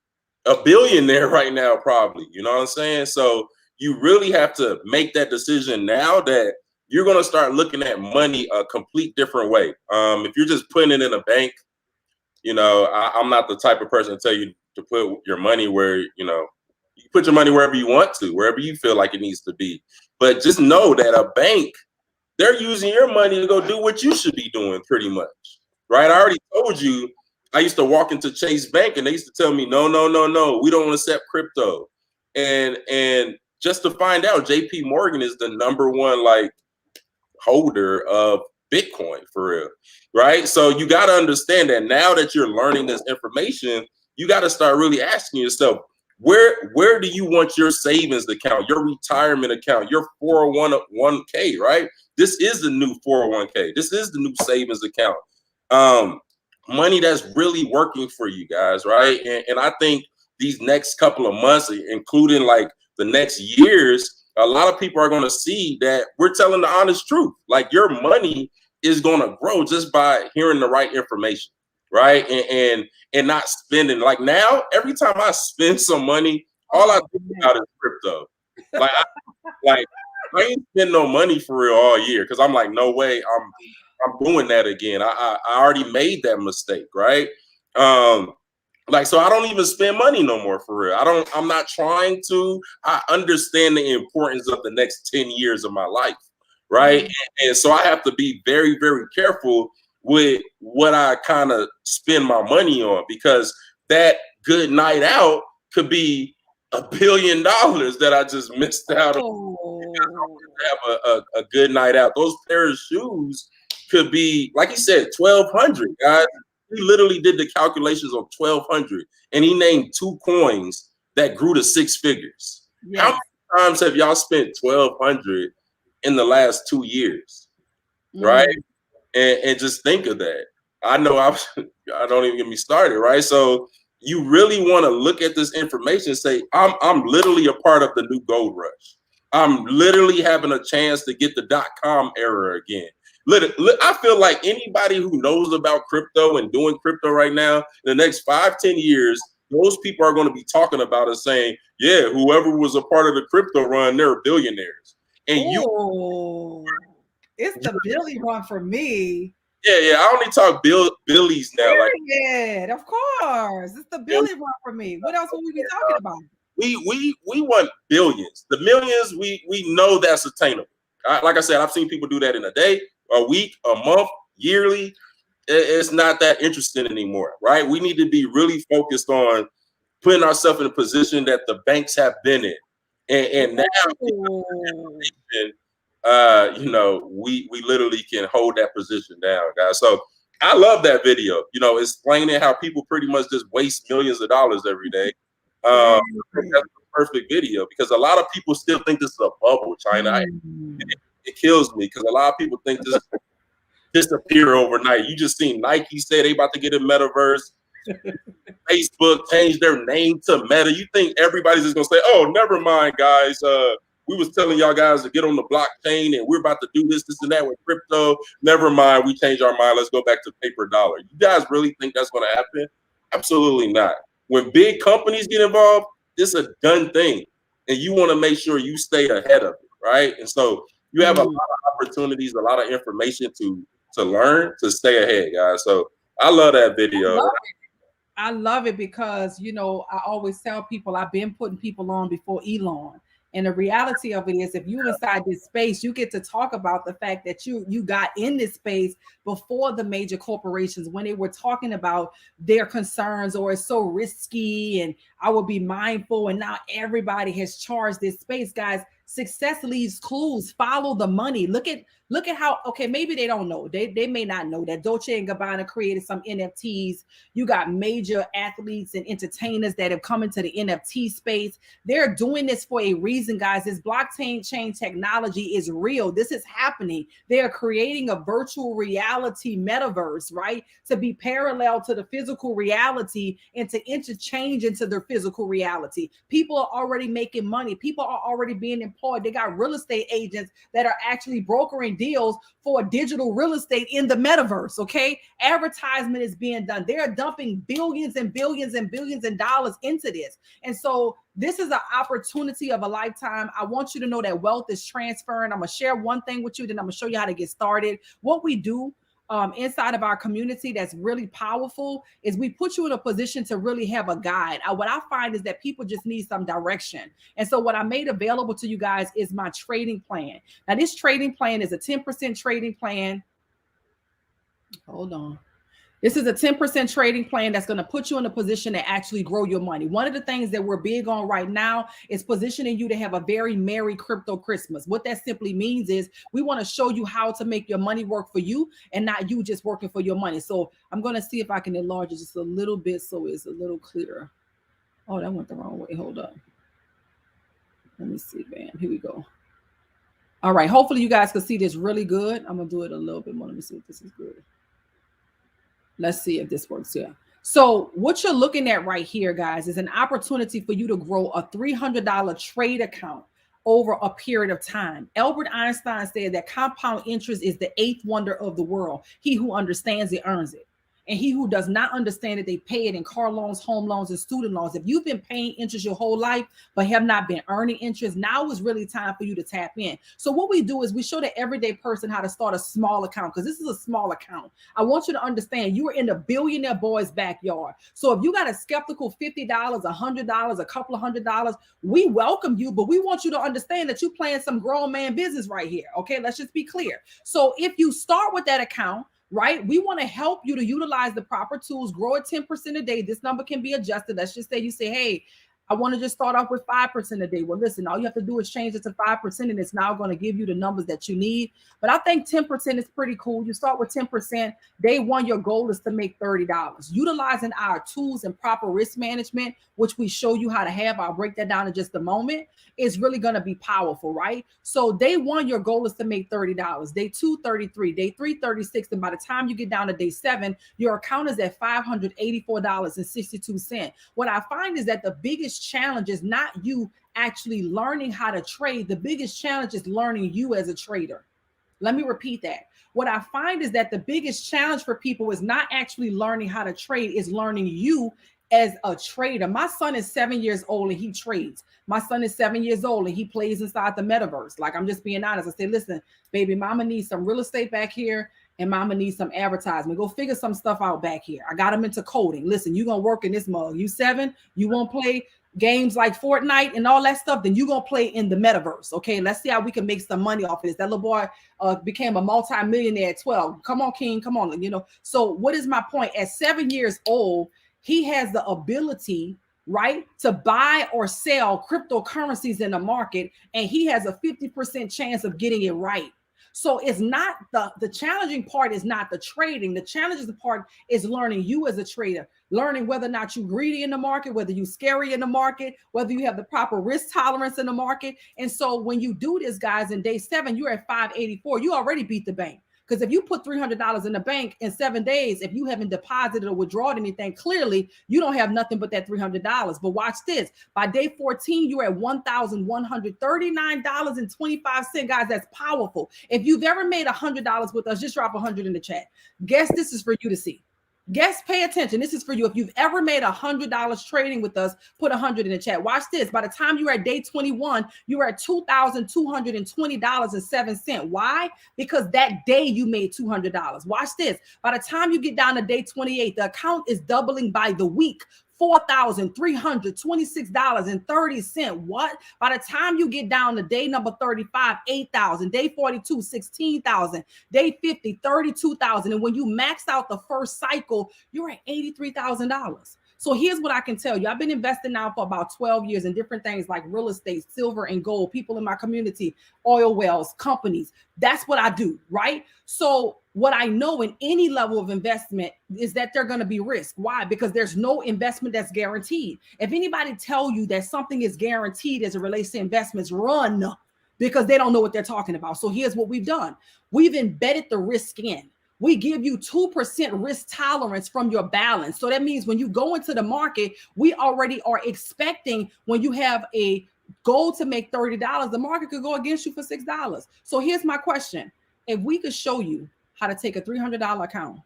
a billionaire right now, probably. You know what I'm saying? So you really have to make that decision now that you're going to start looking at money a complete different way. If you're just putting it in a bank, I'm not the type of person to tell you to put your money where, you put your money wherever you want to, wherever you feel like it needs to be. But just know that a bank, they're using your money to go do what you should be doing pretty much, right? I already told you, I used to walk into Chase Bank and they used to tell me, no, we don't accept crypto. And just to find out, JP Morgan is the #1 like holder of Bitcoin for real, right? So you got to understand that now that you're learning this information, you got to start really asking yourself, where do you want your savings account, your retirement account, your 401k, right? This is the new 401k. This is the new savings account. Money that's really working for you guys, right? And I think these next couple of months, including like the next years, a lot of people are going to see that we're telling the honest truth. Like your money is going to grow just by hearing the right information, right? And not spending. Like now, every time I spend some money, all I think about is crypto. I ain't spend no money for real all year because I'm like, no way, I'm doing that again. I already made that mistake, right? So I don't even spend money no more for real. I'm not trying to. I understand the importance of the next 10 years of my life, right? And so I have to be very, very careful with what I kind of spend my money on, because that good night out could be $1 billion that I just missed out on. Have a good night out. Those pair of shoes could be, like he said, 1,200, guys. He literally did the calculations of 1,200, and he named 2 coins that grew to 6 figures. Yes. How many times have y'all spent 1,200 in the last 2 years, right? And just think of that. I know I don't even get me started, right? So you really want to look at this information and say, I'm literally a part of the new gold rush. I'm literally having a chance to get the .com era again. I feel like anybody who knows about crypto and doing crypto right now, in the next 5-10 years, those people are going to be talking about it, saying, yeah, whoever was a part of the crypto run, they're billionaires. And it's the Billy run for me. Yeah. I only talk Billies now. Yeah, of course. It's the Billy run for me. What else would we be talking about? We want billions. The millions, we know that's attainable. Like I said, I've seen people do that in a day, a week, a month, yearly. It's not that interesting anymore, right? We need to be really focused on putting ourselves in a position that the banks have been in. And now, we literally can hold that position down, guys. So I love that video, explaining how people pretty much just waste millions of dollars every day. That's a perfect video, because a lot of people still think this is a bubble, China. It kills me because a lot of people think this disappear overnight. You just seen Nike say they about to get a metaverse. Facebook changed their name to Meta. You think everybody's just gonna say, "Oh, never mind, guys. We was telling y'all guys to get on the blockchain, and we're about to do this and that with crypto. Never mind, we changed our mind. Let's go back to paper dollar." You guys really think that's gonna happen? Absolutely not. When big companies get involved, it's a done thing, and you want to make sure you stay ahead of it, right? And so you have a lot of opportunities, a lot of information to learn, to stay ahead, guys. So I love that video. I love it because, I always tell people I've been putting people on before Elon. And the reality of it is, if you're inside this space, you get to talk about the fact that you got in this space before the major corporations, when they were talking about their concerns, or it's so risky and I will be mindful. And now everybody has charged this space, guys. Success leaves clues. Follow the money. Look at how, okay, maybe they don't know. They may not know that Dolce & Gabbana created some NFTs. You got major athletes and entertainers that have come into the NFT space. They're doing this for a reason, guys. This blockchain chain technology is real. This is happening. They are creating a virtual reality metaverse, right? To be parallel to the physical reality and to interchange into their physical reality. People are already making money. People are already being employed. They got real estate agents that are actually brokering deals for digital real estate in the metaverse. Okay. Advertisement is being done. They're dumping billions and billions and billions of dollars into this. And so this is an opportunity of a lifetime. I want you to know that wealth is transferring. I'm going to share one thing with you, then I'm going to show you how to get started. What we do inside of our community that's really powerful is we put you in a position to really have a guide. What I find is that people just need some direction. And so what I made available to you guys is my trading plan. Now, this trading plan is a 10% trading plan. Hold on. This is a 10% trading plan that's going to put you in a position to actually grow your money. One of the things that we're big on right now is positioning you to have a very merry crypto Christmas. What that simply means is we want to show you how to make your money work for you and not you just working for your money. So I'm going to see if I can enlarge it just a little bit so it's a little clearer. Oh, that went the wrong way. Hold up. Let me see, bam. Here we go. All right. Hopefully you guys can see this really good. I'm going to do it a little bit more. Let me see if this is good. Let's see if this works here. So what you're looking at right here, guys, is an opportunity for you to grow a $300 trade account over a period of time. Albert Einstein said that compound interest is the eighth wonder of the world. He who understands it earns it. And he who does not understand it, they pay it in car loans, home loans, and student loans. If you've been paying interest your whole life, but have not been earning interest, now is really time for you to tap in. So what we do is we show the everyday person how to start a small account, because this is a small account. I want you to understand you are in the billionaire boy's backyard. So if you got a skeptical $50, $100, a couple of $100, we welcome you, but we want you to understand that you're playing some grown man business right here. Okay, let's just be clear. So if you start with that account, right, we want to help you to utilize the proper tools, grow at 10% a day. This number can be adjusted. Let's just say you say, hey, I want to just start off with 5% a day. Well, listen, all you have to do is change it to 5%, and it's now going to give you the numbers that you need. But I think 10% is pretty cool. You start with 10%. Day one, your goal is to make $30. Utilizing our tools and proper risk management, which we show you how to have, I'll break that down in just a moment, is really going to be powerful, right? So day one, your goal is to make $30. Day two, 33. Day three, 36. And by the time you get down to day 7, your account is at $584.62. What I find is that the biggest challenge is not you actually learning how to trade. The biggest challenge is learning you as a trader. Let me repeat that. What I find is that the biggest challenge for people is not actually learning how to trade, is learning you as a trader. My son is 7 years old and he trades. My son is 7 years old and he plays inside the metaverse. Like, I'm just being honest. I say, listen, baby, mama needs some real estate back here and mama needs some advertisement. Go figure some stuff out back here. I got him into coding. Listen, you're going to work in this mug. You 7, you won't play games like Fortnite and all that stuff, then you're going to play in the metaverse. Okay, let's see how we can make some money off of this. That little boy became a multi-millionaire at 12. Come on, King, come on. You know, so what is my point? At 7 years old, he has the ability, right, to buy or sell cryptocurrencies in the market, and he has a 50% chance of getting it right. So it's not the challenging part is not the trading. The challenging part is learning you as a trader, learning whether or not you're greedy in the market, whether you're scary in the market, whether you have the proper risk tolerance in the market. And so when you do this, guys, in day 7, you're at 584. You already beat the bank. Because if you put $300 in the bank in 7 days, if you haven't deposited or withdrawn anything, clearly you don't have nothing but that $300. But watch this. By day 14, you're at $1,139.25. Guys, that's powerful. If you've ever made $100 with us, just drop 100 in the chat. Guess this is for you to see. Guess, pay attention. This is for you. If you've ever made $100 trading with us, put 100 in the chat. Watch this. By the time you're at day 21, you're at $2,220.07. Why? Because that day you made $200. Watch this. By the time you get down to day 28, the account is doubling by the week. $4,326.30. What? By the time you get down to day number 35, $8,000. Day 42, $16,000. Day 50, $32,000. And when you max out the first cycle, you're at $83,000. So here's what I can tell you. I've been investing now for about 12 years in different things like real estate, silver and gold, people in my community, oil wells, companies. That's what I do, right? So what I know in any level of investment is that they're going to be risk. Why? Because there's no investment that's guaranteed. If anybody tell you that something is guaranteed as it relates to investments, run, because they don't know what they're talking about. So here's what we've done. We've embedded the risk in. We give you 2% risk tolerance from your balance. So that means when you go into the market, we already are expecting when you have a goal to make $30, the market could go against you for $6. So here's my question. If we could show you how to take a $300 account,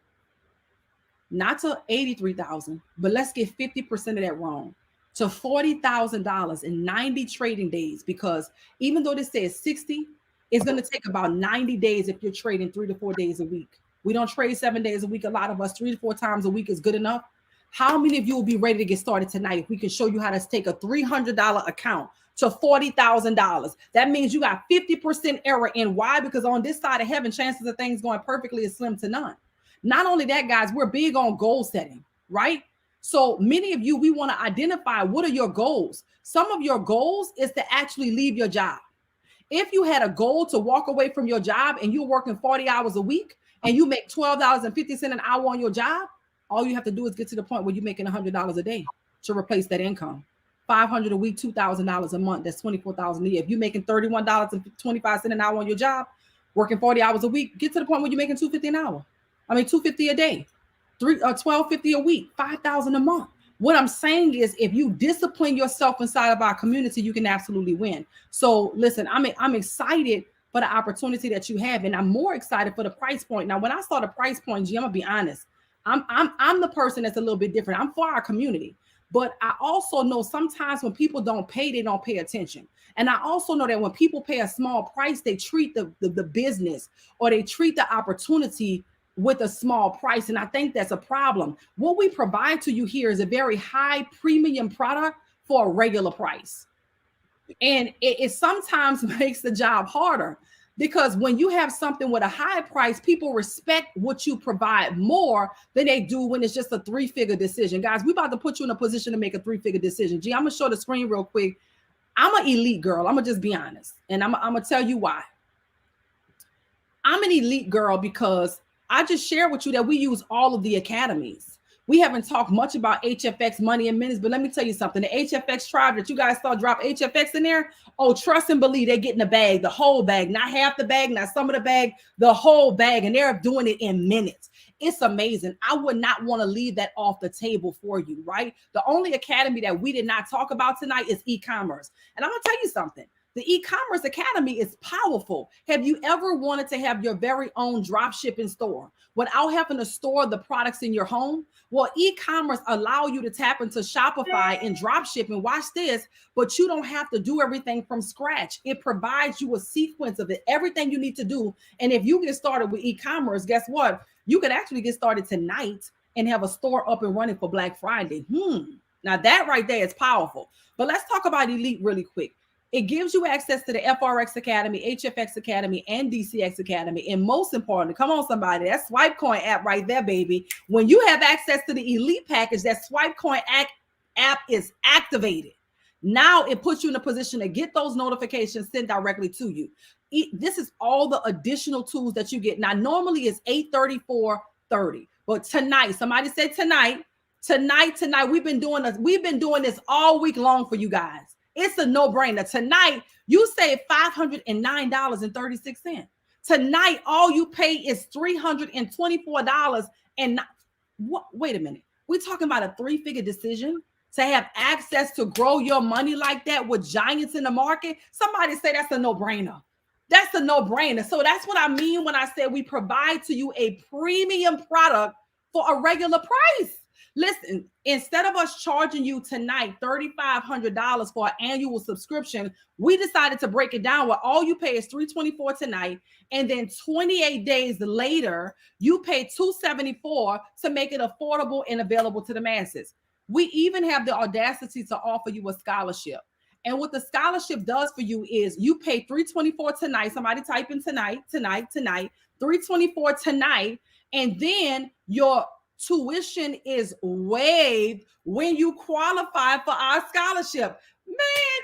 not to 83,000, but let's get 50% of that wrong, to $40,000 in 90 trading days, because even though this says 60, it's going to take about 90 days if you're trading 3 to 4 days a week. We don't trade 7 days a week. A lot of us 3 to 4 times a week is good enough. How many of you will be ready to get started tonight if we can show you how to take a $300 account to $40,000? That means you got 50% error in. Why? Because on this side of heaven, chances of things going perfectly is slim to none. Not only that, guys, we're big on goal setting, right? So many of you, we want to identify what are your goals. Some of your goals is to actually leave your job. If you had a goal to walk away from your job and you're working 40 hours a week and you make $12.50 an hour on your job, all you have to do is get to the point where you're making $100 a day to replace that income. $500 a week, $2,000 a month. That's $24,000 a year. If you're making $31.25 an hour on your job, working 40 hours a week, get to the point where you're making $250 an hour. $250 a day, $12.50 a week, $5,000 a month. What I'm saying is, if you discipline yourself inside of our community, you can absolutely win. So listen, I'm excited for the opportunity that you have, and I'm more excited for the price point. Now, when I saw the price point, G, I'm gonna be honest. I'm the person that's a little bit different. I'm for our community, but I also know sometimes when people don't pay, they don't pay attention. And I also know that when people pay a small price, they treat the business, or they treat the opportunity with a small price. And I think that's a problem. What we provide to you here is a very high premium product for a regular price. And it sometimes makes the job harder, because when you have something with a high price, people respect what you provide more than they do when it's just a 3-figure decision. Guys, we're about to put you in a position to make a 3-figure decision. Gee, I'm going to show the screen real quick. I'm an elite girl. I'm going to just be honest. And I'm going to tell you why. I'm an elite girl because I just shared with you that we use all of the academies. We haven't talked much about HFX Money in Minutes, but let me tell you something. The HFX tribe that you guys saw drop HFX in there, oh, trust and believe they're getting the bag, the whole bag, not half the bag, not some of the bag, the whole bag, and they're doing it in minutes. It's amazing. I would not want to leave that off the table for you, right? The only academy that we did not talk about tonight is e-commerce. And I'm going to tell you something. The e-commerce academy is powerful. Have you ever wanted to have your very own drop shipping store without having to store the products in your home? Well, e-commerce allow you to tap into Shopify and drop shipping. Watch this, but you don't have to do everything from scratch. It provides you a sequence of everything you need to do. And if you get started with e-commerce, guess what? You could actually get started tonight and have a store up and running for Black Friday. Now that right there is powerful. But let's talk about Elite really quick. It gives you access to the FRX Academy, HFX Academy, and DCX Academy. And most importantly, come on, somebody, that SwipeCoin app right there, baby. When you have access to the Elite package, that SwipeCoin app is activated. Now it puts you in a position to get those notifications sent directly to you. This is all the additional tools that you get. Now, normally it's $834.30, but tonight, somebody said tonight, we've been doing this all week long for you guys. It's a no-brainer. Tonight, you save $509.36. Tonight, all you pay is $324. And what? Wait a minute. We're talking about a 3-figure decision to have access to grow your money like that with giants in the market. Somebody say that's a no-brainer. That's a no-brainer. So that's what I mean when I say we provide to you a premium product for a regular price. Listen, instead of us charging you tonight $3,500 for an annual subscription, we decided to break it down where all you pay is $324 tonight, and then 28 days later, you pay $274 to make it affordable and available to the masses. We even have the audacity to offer you a scholarship. And what the scholarship does for you is you pay $324 tonight. Somebody type in tonight, $324 tonight, and then your tuition is waived when you qualify for our scholarship. Man,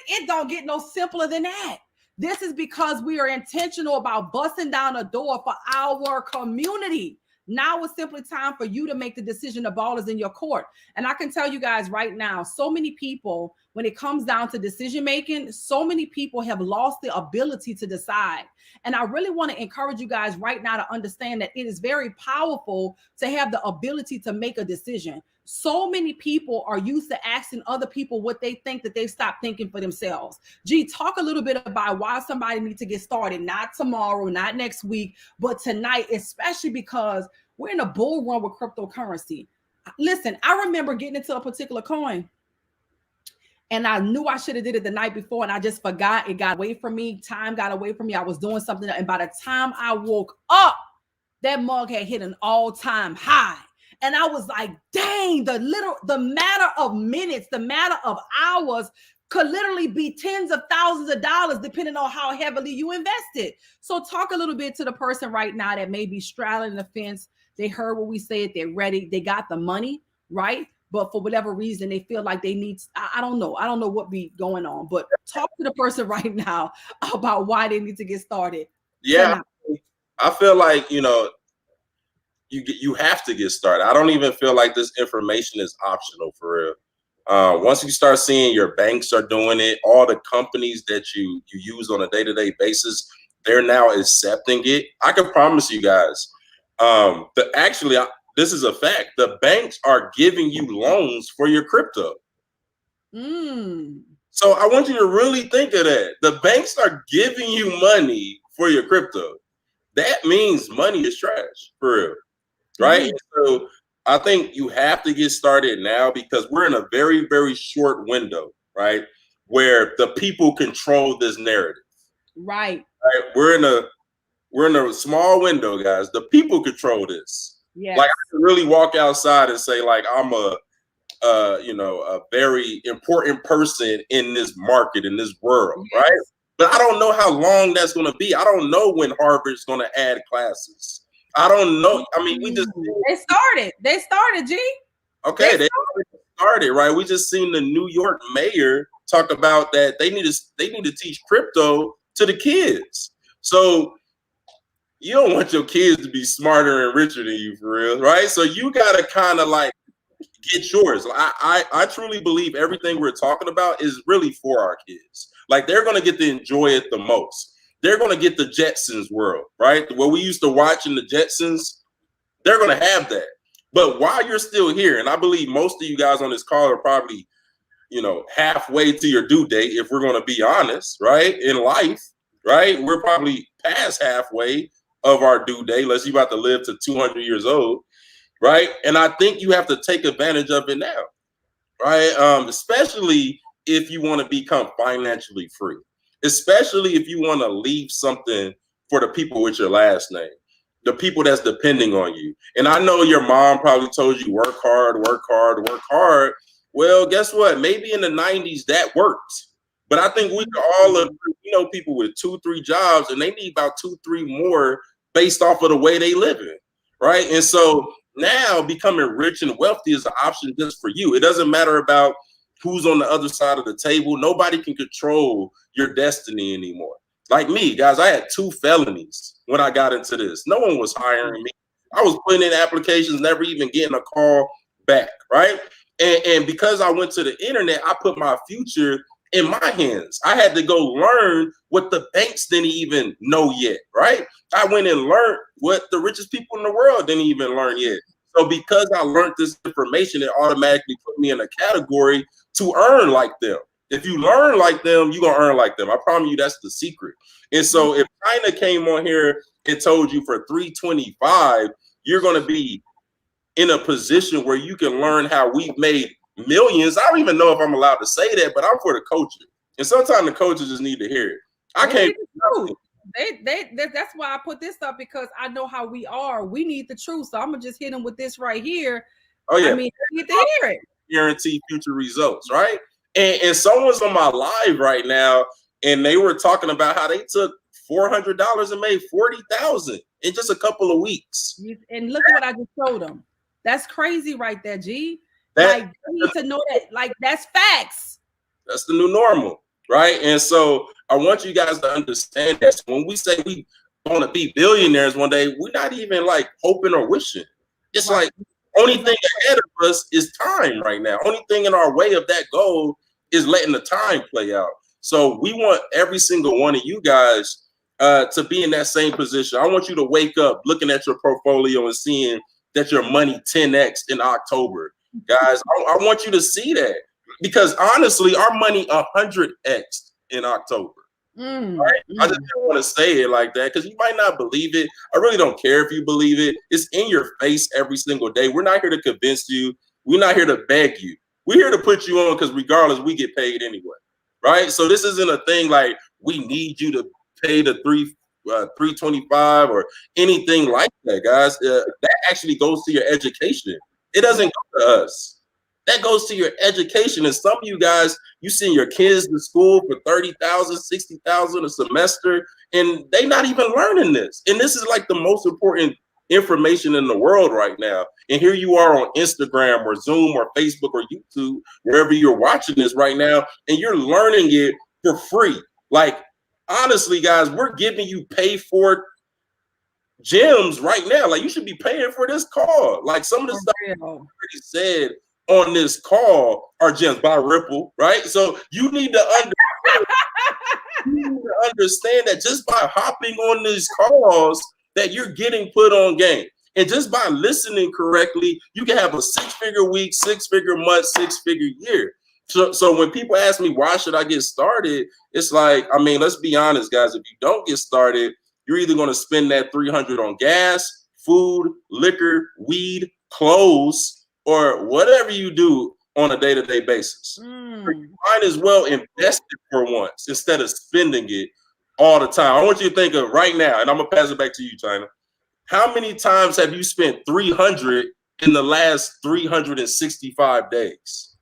it don't get no simpler than that. This is because we are intentional about busting down a door for our community. Now it's simply time for you to make the decision. The ball is in your court. And I can tell you guys right now, so many people, when it comes down to decision making, so many people have lost the ability to decide. And I really want to encourage you guys right now to understand that it is very powerful to have the ability to make a decision. So many people are used to asking other people what they think that they've stopped thinking for themselves. G, talk a little bit about why somebody needs to get started, not tomorrow, not next week, but tonight, especially because we're in a bull run with cryptocurrency. Listen, I remember getting into a particular coin and I knew I should have did it the night before and I just forgot. It got away from me. Time got away from me. I was doing something. And by the time I woke up, that mug had hit an all-time high. And I was like, dang, the matter of minutes, the matter of hours could literally be tens of thousands of dollars depending on how heavily you invested. So talk a little bit to the person right now that may be straddling the fence. They heard what we said, they're ready, they got the money, right? But for whatever reason, they feel like they need, I don't know what be going on, but talk to the person right now about why they need to get started. Yeah, I feel like, you have to get started. I don't even feel like this information is optional for real. Once you start seeing your banks are doing it, all the companies that you use on a day-to-day basis, they're now accepting it. I can promise you guys, this is a fact. The banks are giving you loans for your crypto. So I want you to really think of that. The banks are giving you money for your crypto. That means money is trash for real. Right. So I think you have to get started now because we're in a very, very short window, right? Where the people control this narrative. Right. We're in a small window, guys. The people control this. Yes. Like I can really walk outside and say, like, I'm a very important person in this market, in this world, yes. Right? But I don't know how long that's going to be. I don't know when Harvard's going to add classes. I don't know. I mean, they started, G. Okay, they started, right? We just seen the New York mayor talk about that they need to teach crypto to the kids. So you don't want your kids to be smarter and richer than you for real, right? So you gotta kind of like get yours. I truly believe everything we're talking about is really for our kids. Like they're gonna get to enjoy it the most. They're going to get the Jetsons world, right? What we used to watch in the Jetsons, they're going to have that. But while you're still here, and I believe most of you guys on this call are probably, halfway to your due date, if we're going to be honest, right? In life, right? We're probably past halfway of our due date, unless you're about to live to 200 years old, right? And I think you have to take advantage of it now, right? Especially if you want to become financially free. Especially if you want to leave something for the people with your last name, the people that's depending on you. And I know your mom probably told you work hard, work hard, work hard. Well, guess what? Maybe in the 90s that worked. But I think we can all agree, people with 2-3 jobs and they need about 2-3 more based off of the way they live in, right? And so now becoming rich and wealthy is an option just for you. It doesn't matter about who's on the other side of the table. Nobody can control your destiny anymore. Like me, guys, I had 2 felonies when I got into this. No one was hiring me. I was putting in applications, never even getting a call back, right? And because I went to the internet, I put my future in my hands. I had to go learn what the banks didn't even know yet, right? I went and learned what the richest people in the world didn't even learn yet. So because I learned this information, it automatically put me in a category to earn like them. If you learn like them, you're going to earn like them. I promise you that's the secret. And so if China came on here and told you for $325, you're going to be in a position where you can learn how we've made millions. I don't even know if I'm allowed to say that, but I'm for the culture. And sometimes the coaches just need to hear it. I can't. That's why I put this up, because I know how we are. We need the truth. So I'm going to just hit them with this right here. Oh, yeah. I mean, I need to hear it. Guarantee future results, right? And someone's on my live right now, and they were talking about how they took $400 and made $40,000 in just a couple of weeks. And look at what I just told them. That's crazy right there, G. You need to know that, like, that's facts. That's the new normal, right? And so I want you guys to understand that. So when we say we want to be billionaires one day, we're not even like hoping or wishing. It's right. Like only thing ahead of us is time right now. Only thing in our way of that goal is letting the time play out. So we want every single one of you guys to be in that same position. I want you to wake up looking at your portfolio and seeing that your money 10x in October. guys. I want you to see that, because honestly, our money 100x in October. Right? I just didn't want to say it like that because you might not believe it. I really don't care if you believe it. It's in your face every single day. We're not here to convince you. We're not here to beg you. We're here to put you on because regardless, we get paid anyway, right? So this isn't a thing like we need you to pay the 325 or anything like that, guys. That actually goes to your education. It doesn't go to us. That goes to your education. And some of you guys, you send your kids to school for 30,000, 60,000 a semester, and they not even learning this. And this is like the most important information in the world right now. And here you are on Instagram or Zoom or Facebook or YouTube, wherever you're watching this right now, and you're learning it for free. Like, honestly, guys, we're giving you pay for gems right now. Like, you should be paying for this call. Like, some of the stuff I already said on this call are gems by Ripple, right? So you need to understand that just by hopping on these calls that you're getting put on game. And just by listening correctly, you can have a 6-figure week, 6-figure month, 6-figure year. So when people ask me, why should I get started? It's like, I mean, let's be honest, guys. If you don't get started, you're either going to spend that $300 on gas, food, liquor, weed, clothes, or whatever you do on a day-to-day basis. You might as well invest it for once instead of spending it all the time. I want you to think of right now, and I'm going to pass it back to you, China. How many times have you spent 300 in the last 365 days?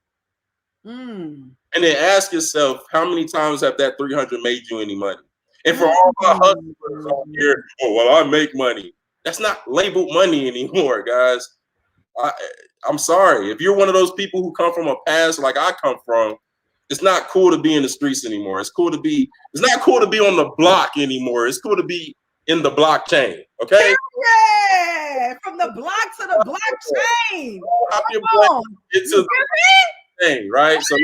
And then ask yourself, how many times have that 300 made you any money? And for all my hustlers on here, oh, well, I make money. That's not labeled money anymore, guys. I'm sorry. If you're one of those people who come from a past like I come from, it's not cool to be in the streets anymore. It's not cool to be on the block anymore. It's cool to be in the blockchain. Okay? Yeah, from the block to the blockchain. It's a thing, right? So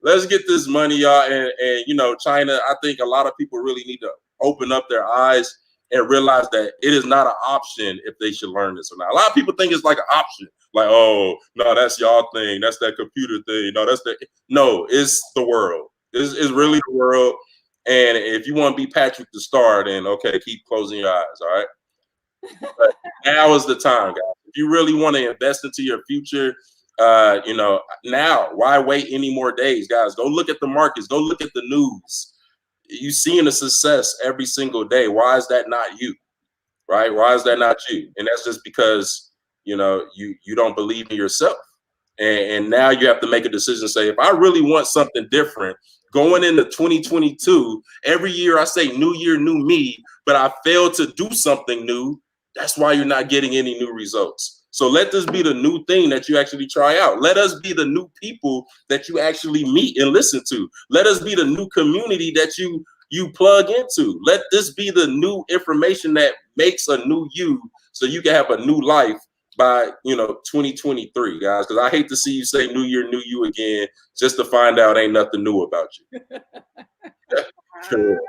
let's get this money, y'all. And you know, China, I think a lot of people really need to open up their eyes and realize that it is not an option if they should learn this or not. A lot of people think it's like an option. Like, oh, no, that's y'all thing. That's that computer thing. No, it's the world. It's really the world. And if you want to be Patrick the Star, then okay, keep closing your eyes, all right? But now is the time, guys. If you really want to invest into your future, you know, now, why wait any more days, guys? Go look at the markets. Go look at the news. You seeing the success every single day. Why is that not you, right? Why is that not you? And that's just because, you know, you don't believe in yourself. And now you have to make a decision, say, if I really want something different, going into 2022, every year I say new year, new me, but I fail to do something new. That's why you're not getting any new results. So let this be the new thing that you actually try out. Let us be the new people that you actually meet and listen to. Let us be the new community that you plug into. Let this be the new information that makes a new you so you can have a new life by, you know, 2023, guys. Because I hate to see you say new year, new you again, just to find out ain't nothing new about you. Sure.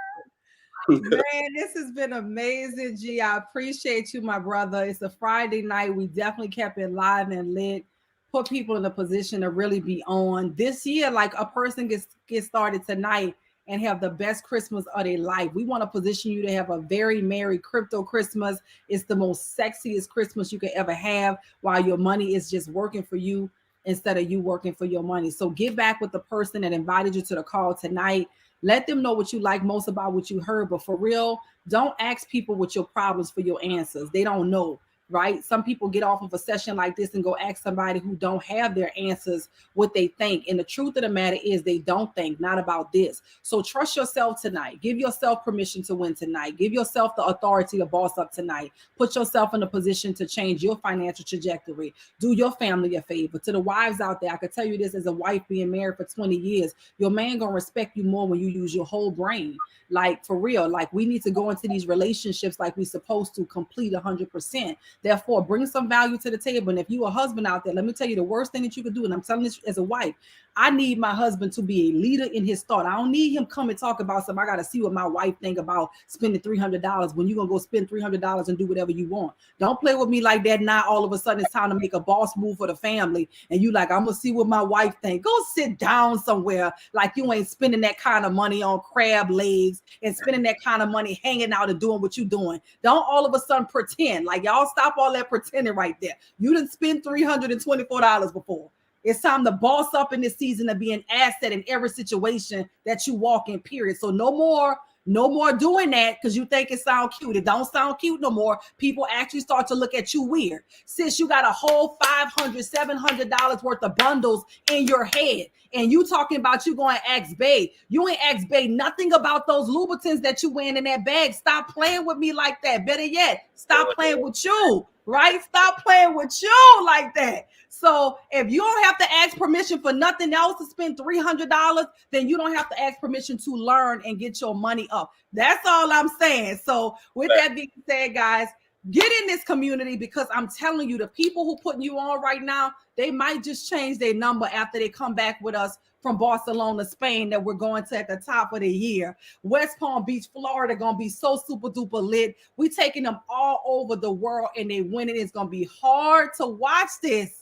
Man, this has been amazing, G. I appreciate you, my brother. It's a Friday night. We definitely kept it live and lit, put people in a position to really be on. This year, like a person gets started tonight and have the best Christmas of their life. We want to position you to have a very merry crypto Christmas. It's the most sexiest Christmas you could ever have while your money is just working for you instead of you working for your money. So get back with the person that invited you to the call tonight. Let them know what you like most about what you heard. But for real, don't ask people what your problems for your answers. They don't know, right? Some people get off of a session like this and go ask somebody who don't have their answers what they think. And the truth of the matter is they don't think, not about this. So trust yourself tonight. Give yourself permission to win tonight. Give yourself the authority to boss up tonight. Put yourself in a position to change your financial trajectory. Do your family a favor. To the wives out there, I could tell you this as a wife being married for 20 years, your man gonna respect you more when you use your whole brain. Like, for real, like we need to go into these relationships like we're supposed to complete 100%. Therefore, bring some value to the table. And if you a husband out there, let me tell you the worst thing that you could do, and I'm telling this as a wife, I need my husband to be a leader in his thought. I don't need him come and talk about something. I got to see what my wife think about spending $300 when you're going to go spend $300 and do whatever you want. Don't play with me like that. Now, all of a sudden, it's time to make a boss move for the family. And you like, I'm going to see what my wife think. Go sit down somewhere like you ain't spending that kind of money on crab legs and spending that kind of money hanging out and doing what you're doing. Don't all of a sudden pretend. Like, y'all stop all that pretending right there. You didn't spend $324 before. It's time to boss up in this season to be an asset in every situation that you walk in, period. So no more doing that because you think it sounds cute. It don't sound cute no more. People actually start to look at you weird. Since you got a whole $500, $700 worth of bundles in your head and you talking about you going to ask babe. You ain't asked babe nothing about those Louboutins that you wearing in that bag. Stop playing with me like that. Better yet, stop playing with you, right? Stop playing with you like that. So if you don't have to ask permission for nothing else to spend $300, then you don't have to ask permission to learn and get your money up. That's all I'm saying. So with that being said, guys, get in this community because I'm telling you, the people who putting you on right now, they might just change their number after they come back with us from Barcelona, Spain, that we're going to at the top of the year. West Palm Beach, Florida, going to be so super duper lit. We taking them all over the world and they winning. It's going to be hard to watch this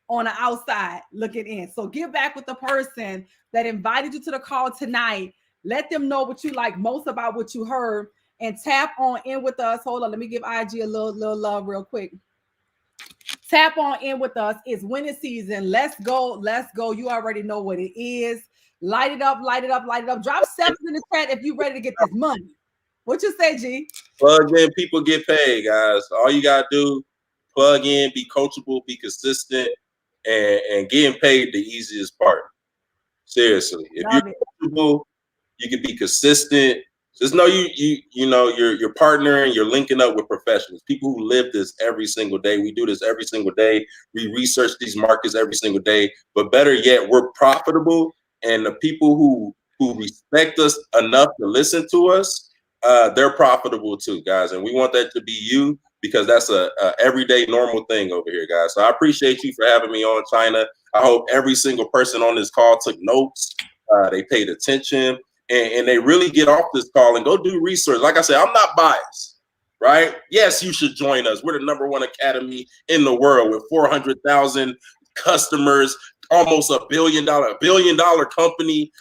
on the outside looking in. So get back with the person that invited you to the call tonight. Let them know what you like most about what you heard and tap on in with us. Hold on. Let me give IG a little love real quick. Tap on in with us. It's winning season. Let's go. Let's go. You already know what it is. Light it up, light it up, light it up. Drop 7 in the chat if you're ready to get this money. What you say, G? Plug in, people get paid, guys. All you got to do, plug in, be coachable, be consistent, and getting paid the easiest part. Seriously, if you're coachable, you can be consistent. Just know you're partnering, you're linking up with professionals, people who live this every single day. We do this every single day. We research these markets every single day. But better yet, we're profitable, and the people who respect us enough to listen to us, they're profitable too, guys. And we want that to be you, because that's a everyday normal thing over here, guys. So I appreciate you for having me on, China. I hope every single person on this call took notes. They paid attention, and they really get off this call and go do research. Like I said, I'm not biased, right? Yes, you should join us. We're the #1 academy in the world with 400,000 customers, almost $1 billion company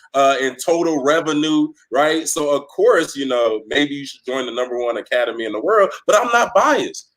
in total revenue, right? So of course, maybe you should join the #1 academy in the world, but I'm not biased.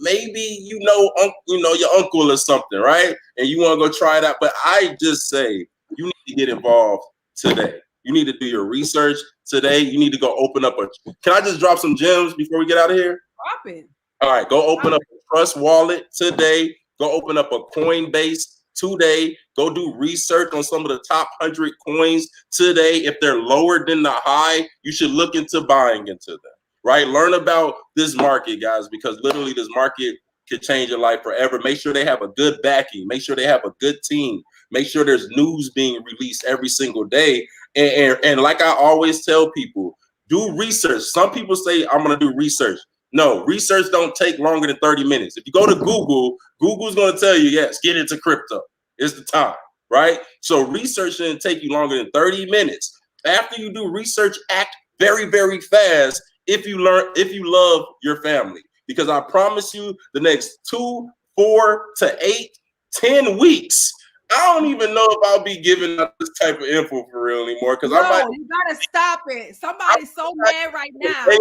Maybe your uncle or something, right? And you want to go try it out. But I just say you need to get involved today. You need to do your research today. You need to go open up can I just drop some gems before we get out of here? Drop it. All right, go open up a Trust Wallet today. Go open up a Coinbase today. Go do research on some of the top 100 coins today. If they're lower than the high, you should look into buying into them, right? Learn about this market, guys, because literally this market could change your life forever. Make sure they have a good backing. Make sure they have a good team. Make sure there's news being released every single day. And like I always tell people, do research. Some people say, I'm going to do research. No, research don't take longer than 30 minutes. If you go to Google, Google's going to tell you, yes, get into crypto. It's the time, right? So research shouldn't take you longer than 30 minutes. After you do research, act very, very fast if you love your family. Because I promise you, the next 2, 4 to 8, 10 weeks, I don't even know if I'll be giving up this type of info for real anymore. Because you gotta stop it. Somebody's so mad right now. They're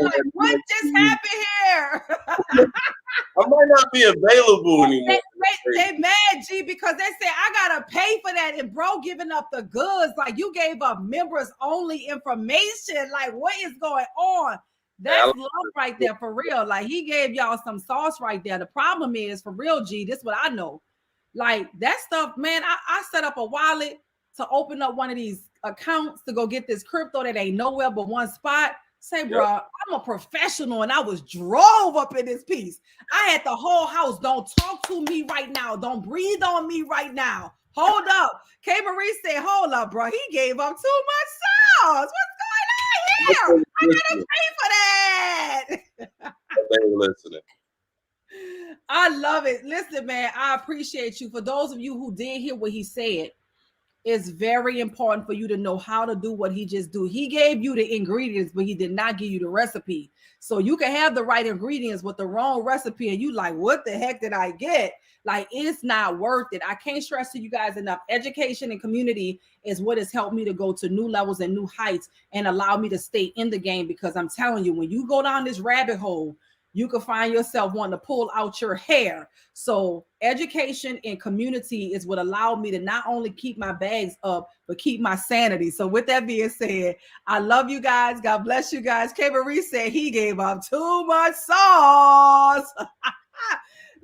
like, what just happened here? I might not be available anymore. They mad, G, because they say I gotta pay for that, and bro giving up the goods. Like, you gave up members only information. Like, what is going on? That's love right there, for real. Like, he gave y'all some sauce right there. The problem is, for real, G, this is what I know. Like, that stuff, man, I set up a wallet to open up one of these accounts to go get this crypto that ain't nowhere but one spot. Say, bro, I'm a professional, and I was drove up in this piece. I had the whole house. Don't talk to me right now. Don't breathe on me right now. Hold up. K. Marie said, hold up, bro. He gave up too much sauce. What's going on here? I gotta pay for that. They were listening. I love it. Listen, man, I appreciate you. For those of you who did hear what he said, it's very important for you to know how to do what he just do. He gave you the ingredients, but he did not give you the recipe. So you can have the right ingredients with the wrong recipe, and you like, what the heck did I get? Like, it's not worth it. I can't stress to you guys enough. Education and community is what has helped me to go to new levels and new heights and allow me to stay in the game, because I'm telling you, when you go down this rabbit hole, you can find yourself wanting to pull out your hair. So education and community is what allowed me to not only keep my bags up, but keep my sanity. So with that being said, I love you guys. God bless you guys. K. Marie said he gave up too much sauce.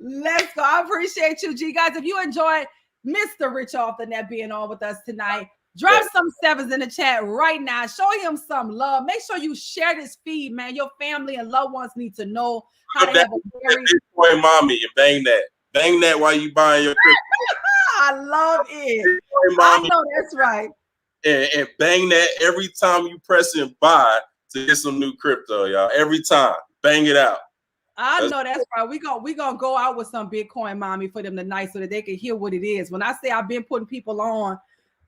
Let's go. I appreciate you, G. Guys, if you enjoyed Mr. Rich Off the Net being on with us tonight, drop some sevens in the chat right now. Show him some love. Make sure you share this feed, man. Your family and loved ones need to know how to have a very Bitcoin mommy and bang that. Bang that while you buying your crypto. I love it. Bitcoin I mommy, know that's right. and bang that every time you press and buy to get some new crypto, y'all. Every time. Bang it out. I know that's right. We gonna go out with some Bitcoin mommy for them tonight so that they can hear what it is. When I say I've been putting people on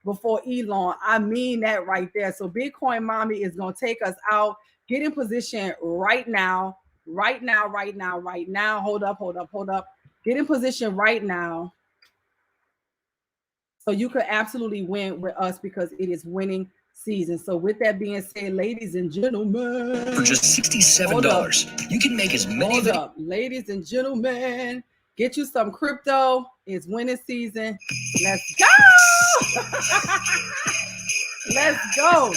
before Elon, I mean that right there. So Bitcoin mommy is gonna take us out. Get in position right now. Right now. Hold up. Get in position right now. So you could absolutely win with us, because it is winning season. So with that being said, ladies and gentlemen, For just $67, you can make as many hold up, ladies and gentlemen, get you some crypto. It's winning season. Let's go. Let's go.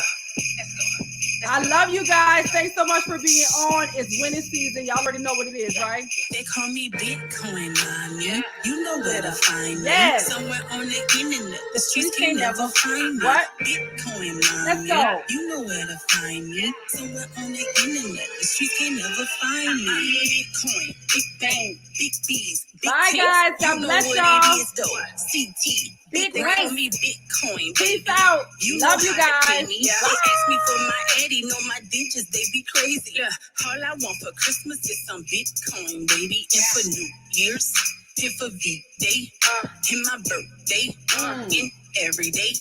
I love you guys. Thanks so much for being on. It's winning season. Y'all already know what it is, right? They call me Bitcoin Mania. You know where to find me. Yes. Somewhere on the internet. The streets can't never find me. What? Bitcoin Mania. Let's go. You know where to find me. Somewhere on the internet. The streets can't never find me. Bitcoin, Big Bang, Big B's, Big Bye, Tits. guys. God You know bless what y'all. it is, though. CT. Big They race. call me Bitcoin. Peace baby. out. You Love know you how to pay guys. me. They ask me for my Eddie, know my digits, they be crazy. Yeah. All I want for Christmas is some Bitcoin, baby. And for New Year's, and for V-Day, and my birthday, and every day.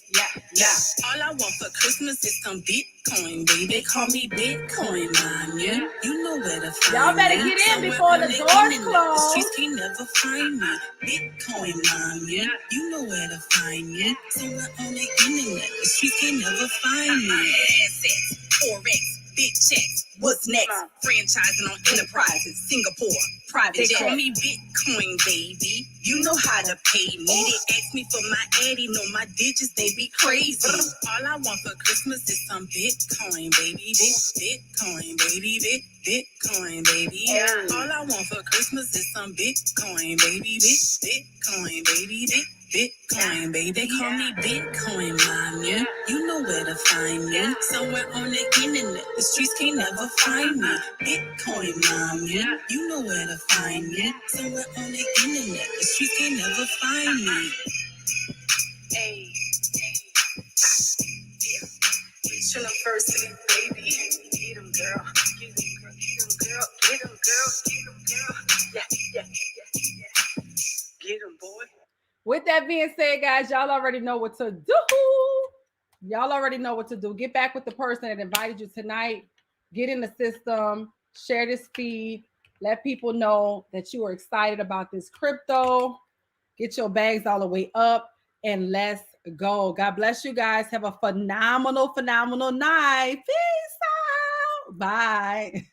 Yeah. All I want for Christmas is some Bitcoin, baby. They call me Bitcoin Mania. You know where to find Y'all better me. get in Somewhere before on the the doors internet. close. The streets can't never find me. Bitcoin Mania. You know where to find me. Somewhere on the internet. The streets can't never find me. Assets, Forex, big checks. What's next? Franchising on enterprises. Singapore, private. They call me Bitcoin, baby. You know how to pay me. They ask me for my Addy, know my digits, they be crazy. All I want for Christmas is some Bitcoin, baby. Bitcoin, baby. Bitcoin, baby. All I want for Christmas is some Bitcoin, baby. Bitcoin, baby. Bitcoin, baby. They call me Bitcoin Mania. You know where to find me. Somewhere on the internet. The streets can't never find me. Bitcoin Mania. You know where to find me. Somewhere on the internet. The streets can't never find me. Hey. Chillin' first city, baby. Get 'em, girl. Get 'em, girl. Get 'em, girl. Get 'em, girl. Get 'em, girl. Yeah. Get 'em, boy. With that being said, guys, y'all already know what to do. Y'all already know what to do. Get back with the person that invited you tonight. Get in the system. Share this feed. Let people know that you are excited about this crypto. Get your bags all the way up and let's go. God bless you guys. Have a phenomenal night. Peace out. Bye.